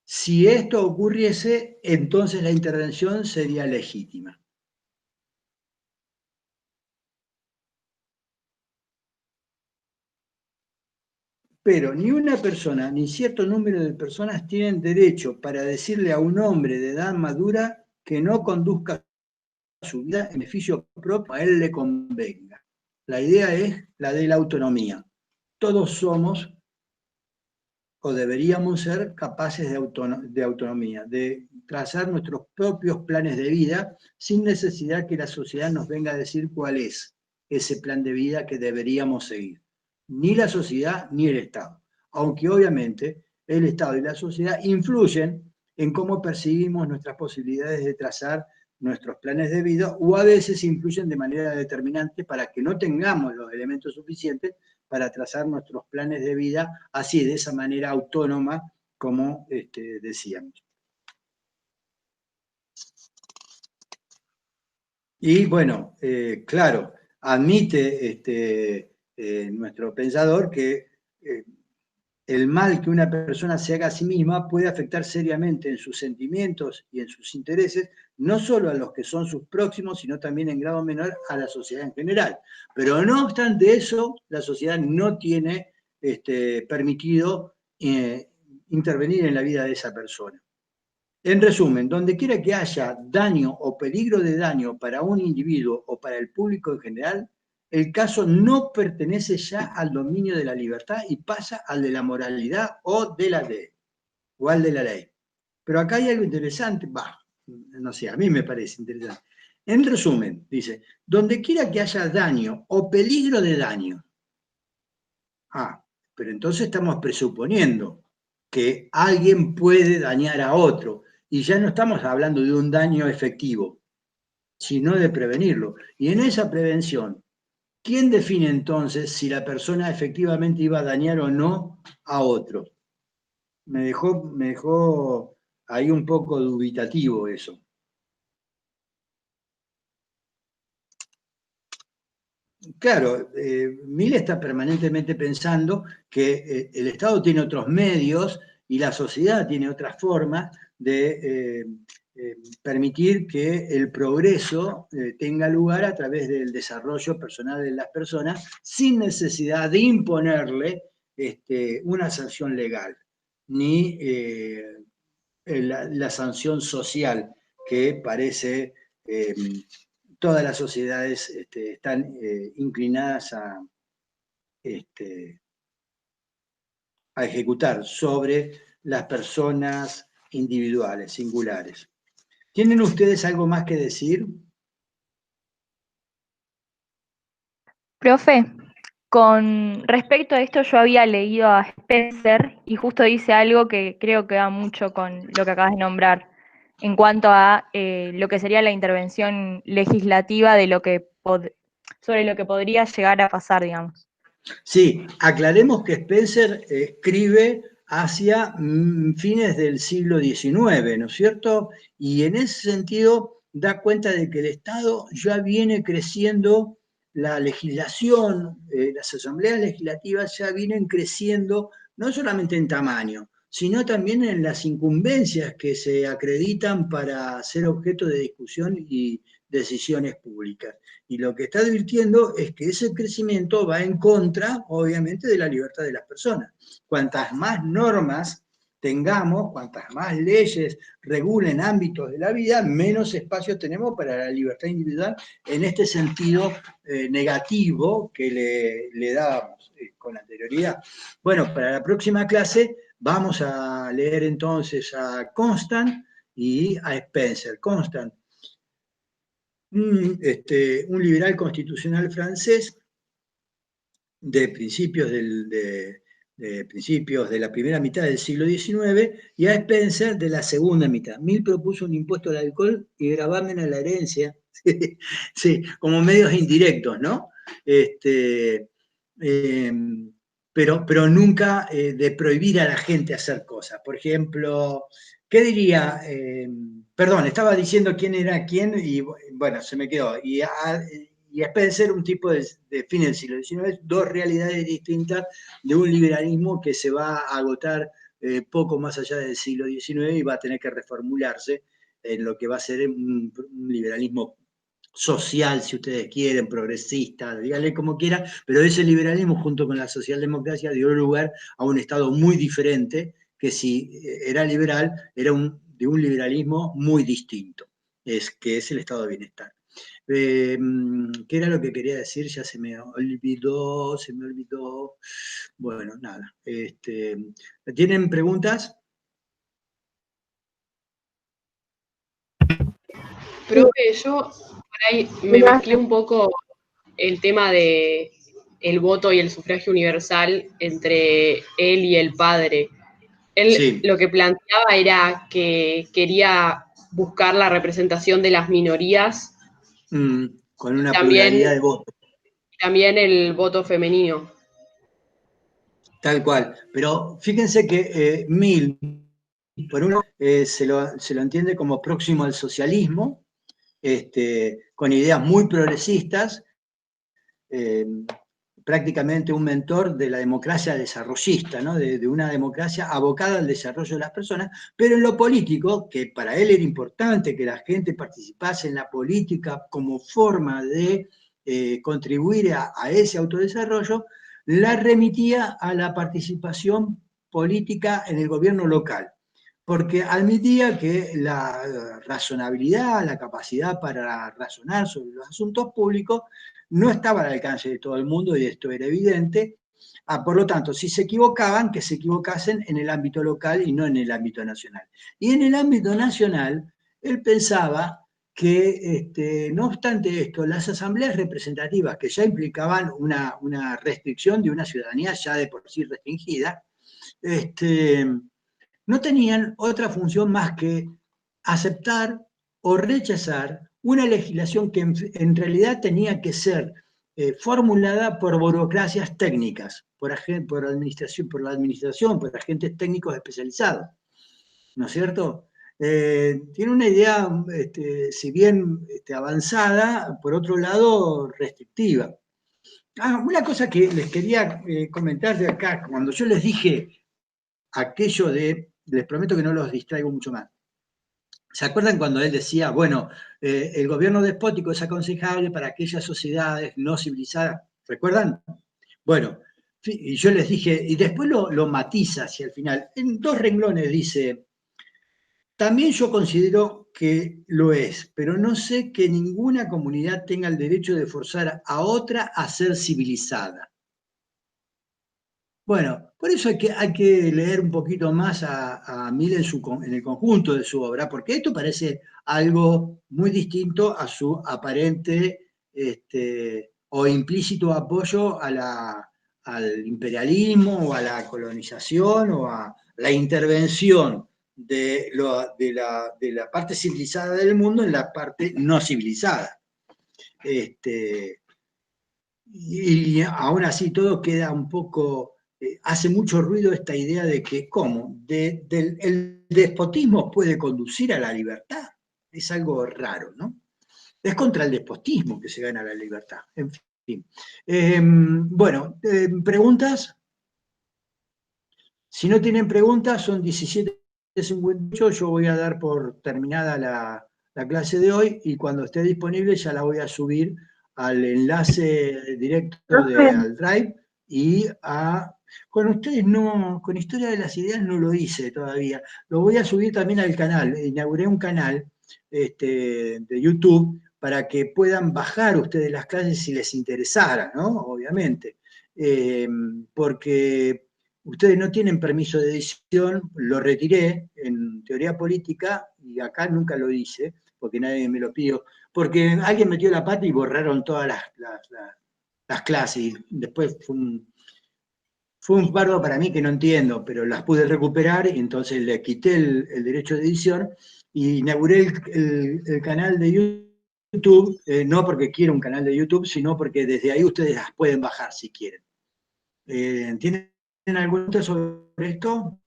Si esto ocurriese, entonces la intervención sería legítima. Pero ni una persona, ni cierto número de personas tienen derecho para decirle a un hombre de edad madura que no conduzca su vida en beneficio propio a él le convenga. La idea es la de la autonomía. Todos somos o deberíamos ser capaces de autonomía, de trazar nuestros propios planes de vida sin necesidad que la sociedad nos venga a decir cuál es ese plan de vida que deberíamos seguir. Ni la sociedad ni el Estado. Aunque obviamente el Estado y la sociedad influyen en cómo percibimos nuestras posibilidades de trazar nuestros planes de vida, o a veces influyen de manera determinante para que no tengamos los elementos suficientes para trazar nuestros planes de vida así, de esa manera autónoma, como decíamos. Y bueno, claro, admite nuestro pensador que el mal que una persona se haga a sí misma puede afectar seriamente en sus sentimientos y en sus intereses, no solo a los que son sus próximos, sino también en grado menor a la sociedad en general. Pero no obstante eso, la sociedad no tiene permitido intervenir en la vida de esa persona. En resumen, donde quiera que haya daño o peligro de daño para un individuo o para el público en general, el caso no pertenece ya al dominio de la libertad y pasa al de la moralidad o de la ley, o al de la ley. Pero acá hay algo interesante, no sé, a mí me parece interesante. En resumen, dice, donde quiera que haya daño o peligro de daño. Pero entonces estamos presuponiendo que alguien puede dañar a otro, y ya no estamos hablando de un daño efectivo, sino de prevenirlo. Y en esa prevención, ¿quién define entonces si la persona efectivamente iba a dañar o no a otro? Me dejó ahí un poco dubitativo eso. Claro, Mill está permanentemente pensando que el Estado tiene otros medios y la sociedad tiene otras formas de permitir que el progreso tenga lugar a través del desarrollo personal de las personas sin necesidad de imponerle una sanción legal, ni la sanción social que parece todas las sociedades están inclinadas a ejecutar sobre las personas individuales, singulares. ¿Tienen ustedes algo más que decir? Profe, con respecto a esto yo había leído a Spencer y justo dice algo que creo que va mucho con lo que acabas de nombrar en cuanto a lo que sería la intervención legislativa de sobre lo que podría llegar a pasar, digamos. Sí, aclaremos que Spencer escribe hacia fines del siglo XIX, ¿no es cierto? Y en ese sentido da cuenta de que el Estado ya viene creciendo, la legislación, las asambleas legislativas ya vienen creciendo no solamente en tamaño, sino también en las incumbencias que se acreditan para ser objeto de discusión y decisiones públicas. Y lo que está advirtiendo es que ese crecimiento va en contra, obviamente, de la libertad de las personas. Cuantas más normas tengamos, cuantas más leyes regulen ámbitos de la vida, menos espacio tenemos para la libertad individual en este sentido negativo que le dábamos con anterioridad. Bueno, para la próxima clase vamos a leer entonces a Constant y a Spencer. Constant, un liberal constitucional francés de principios de la primera mitad del siglo XIX, y a Spencer de la segunda mitad. Mill propuso un impuesto al alcohol y gravamen a la herencia, sí, como medios indirectos, ¿no? Pero nunca de prohibir a la gente hacer cosas. Por ejemplo, ¿qué diría? Perdón, estaba diciendo quién era quién y bueno, se me quedó. Y Spencer, un tipo de fin del siglo XIX, dos realidades distintas de un liberalismo que se va a agotar poco más allá del siglo XIX y va a tener que reformularse en lo que va a ser un liberalismo social, si ustedes quieren, progresista, díganle como quiera, pero ese liberalismo junto con la socialdemocracia dio lugar a un Estado muy diferente, que si era liberal, era de un liberalismo muy distinto, que es el Estado de bienestar. ¿Qué era lo que quería decir? Ya se me olvidó. Bueno, nada. ¿Tienen preguntas? Profe, yo por ahí me mezclé un poco el tema de el voto y el sufragio universal entre él y el padre. Él Sí. lo que planteaba era que quería buscar la representación de las minorías. Con una También, pluralidad de votos. también el voto femenino. Tal cual. Pero fíjense que Mill, por uno, se lo entiende como próximo al socialismo, con ideas muy progresistas, prácticamente un mentor de la democracia desarrollista, ¿no? de una democracia abocada al desarrollo de las personas, pero en lo político, que para él era importante que la gente participase en la política como forma de contribuir a ese autodesarrollo, la remitía a la participación política en el gobierno local, porque admitía que la razonabilidad, la capacidad para razonar sobre los asuntos públicos no estaba al alcance de todo el mundo y esto era evidente. Por lo tanto, si se equivocaban, que se equivocasen en el ámbito local y no en el ámbito nacional. Y en el ámbito nacional, él pensaba que, no obstante esto, las asambleas representativas, que ya implicaban una restricción de una ciudadanía ya de por sí restringida, no tenían otra función más que aceptar o rechazar una legislación que en realidad tenía que ser formulada por burocracias técnicas, por la administración, por agentes técnicos especializados, ¿no es cierto? Tiene una idea, si bien avanzada, por otro lado restrictiva. Una cosa que les quería comentar de acá, cuando yo les dije aquello les prometo que no los distraigo mucho más. ¿Se acuerdan cuando él decía, bueno, el gobierno despótico es aconsejable para aquellas sociedades no civilizadas? ¿Recuerdan? Bueno, y yo les dije, y después lo matiza hacia el final. En 2 renglones dice, también yo considero que lo es, pero no sé que ninguna comunidad tenga el derecho de forzar a otra a ser civilizada. Bueno, por eso hay que leer un poquito más a Mill en el conjunto de su obra, porque esto parece algo muy distinto a su aparente o implícito apoyo al imperialismo o a la colonización o a la intervención de la parte civilizada del mundo en la parte no civilizada. Y aún así todo queda un poco, hace mucho ruido esta idea de que, ¿cómo? El despotismo puede conducir a la libertad. Es algo raro, ¿no? Es contra el despotismo que se gana la libertad. En fin. Bueno, ¿preguntas? Si no tienen preguntas, son 17:58, yo voy a dar por terminada la clase de hoy y cuando esté disponible ya la voy a subir al enlace directo al Drive y con ustedes no, con Historia de las Ideas no lo hice todavía, lo voy a subir también al canal, inauguré un canal de YouTube para que puedan bajar ustedes las clases si les interesara, ¿no? Obviamente, porque ustedes no tienen permiso de edición, lo retiré en teoría política y acá nunca lo hice, porque nadie me lo pidió, porque alguien metió la pata y borraron todas las clases y después fue un bardo para mí que no entiendo, pero las pude recuperar y entonces le quité el derecho de edición y inauguré el canal de YouTube, no porque quiero un canal de YouTube, sino porque desde ahí ustedes las pueden bajar si quieren. ¿Tienen alguna pregunta sobre esto?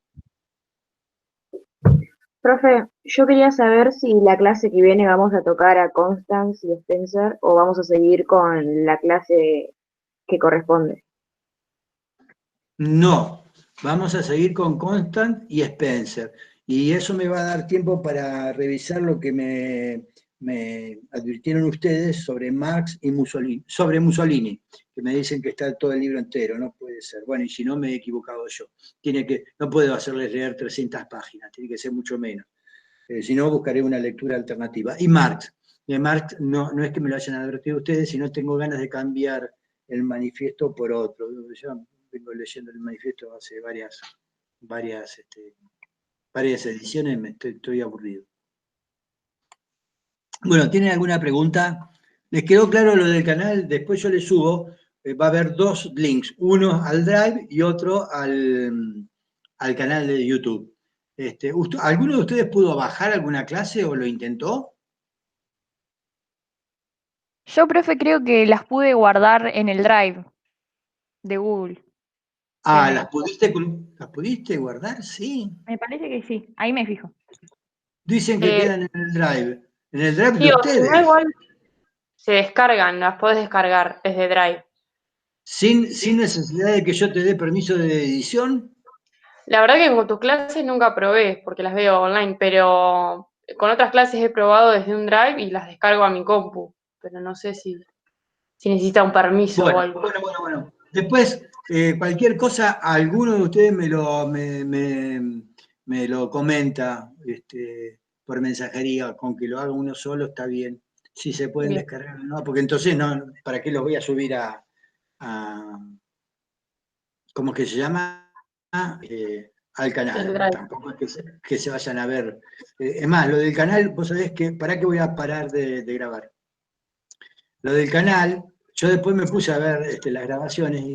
Profe, yo quería saber si la clase que viene vamos a tocar a Constance y Spencer o vamos a seguir con la clase que corresponde. No, vamos a seguir con Constant y Spencer. Y eso me va a dar tiempo para revisar lo que me advirtieron ustedes sobre Marx y Mussolini, sobre Mussolini, que me dicen que está todo el libro entero, no puede ser. Bueno, y si no, me he equivocado yo. No puedo hacerles leer 300 páginas, tiene que ser mucho menos. Si no, buscaré una lectura alternativa. Y Marx. De Marx no es que me lo hayan advertido ustedes, sino tengo ganas de cambiar el manifiesto por otro. Ya vengo leyendo el manifiesto hace varias ediciones, estoy aburrido. Bueno, ¿tienen alguna pregunta? ¿Les quedó claro lo del canal? Después yo les subo, va a haber dos links, uno al Drive y otro al canal de YouTube. ¿Alguno de ustedes pudo bajar alguna clase o lo intentó? Yo, profe, creo que las pude guardar en el Drive de Google. Ah, me- ¿las pudiste guardar? Sí. Me parece que sí, ahí me fijo. Dicen que quedan en el Drive. En el Drive Sí, de o si no, ustedes. igual se descargan, las podés descargar desde Drive. Sin necesidad de que yo te dé permiso de edición. La verdad que con tus clases nunca probé, porque las veo online, pero con otras clases he probado desde un Drive y las descargo a mi compu, pero no sé si necesita un permiso o algo. Bueno. Después, cualquier cosa, alguno de ustedes me lo comenta por mensajería, con que lo haga uno solo está bien. Si se pueden Bien. descargar o no, porque entonces no, ¿para qué los voy a subir a ¿cómo es que se llama? Al canal. El Drive. Tampoco es que se vayan a ver. Es más, lo del canal, vos sabés que, ¿para qué voy a parar de grabar? Lo del canal, yo después me puse a ver las grabaciones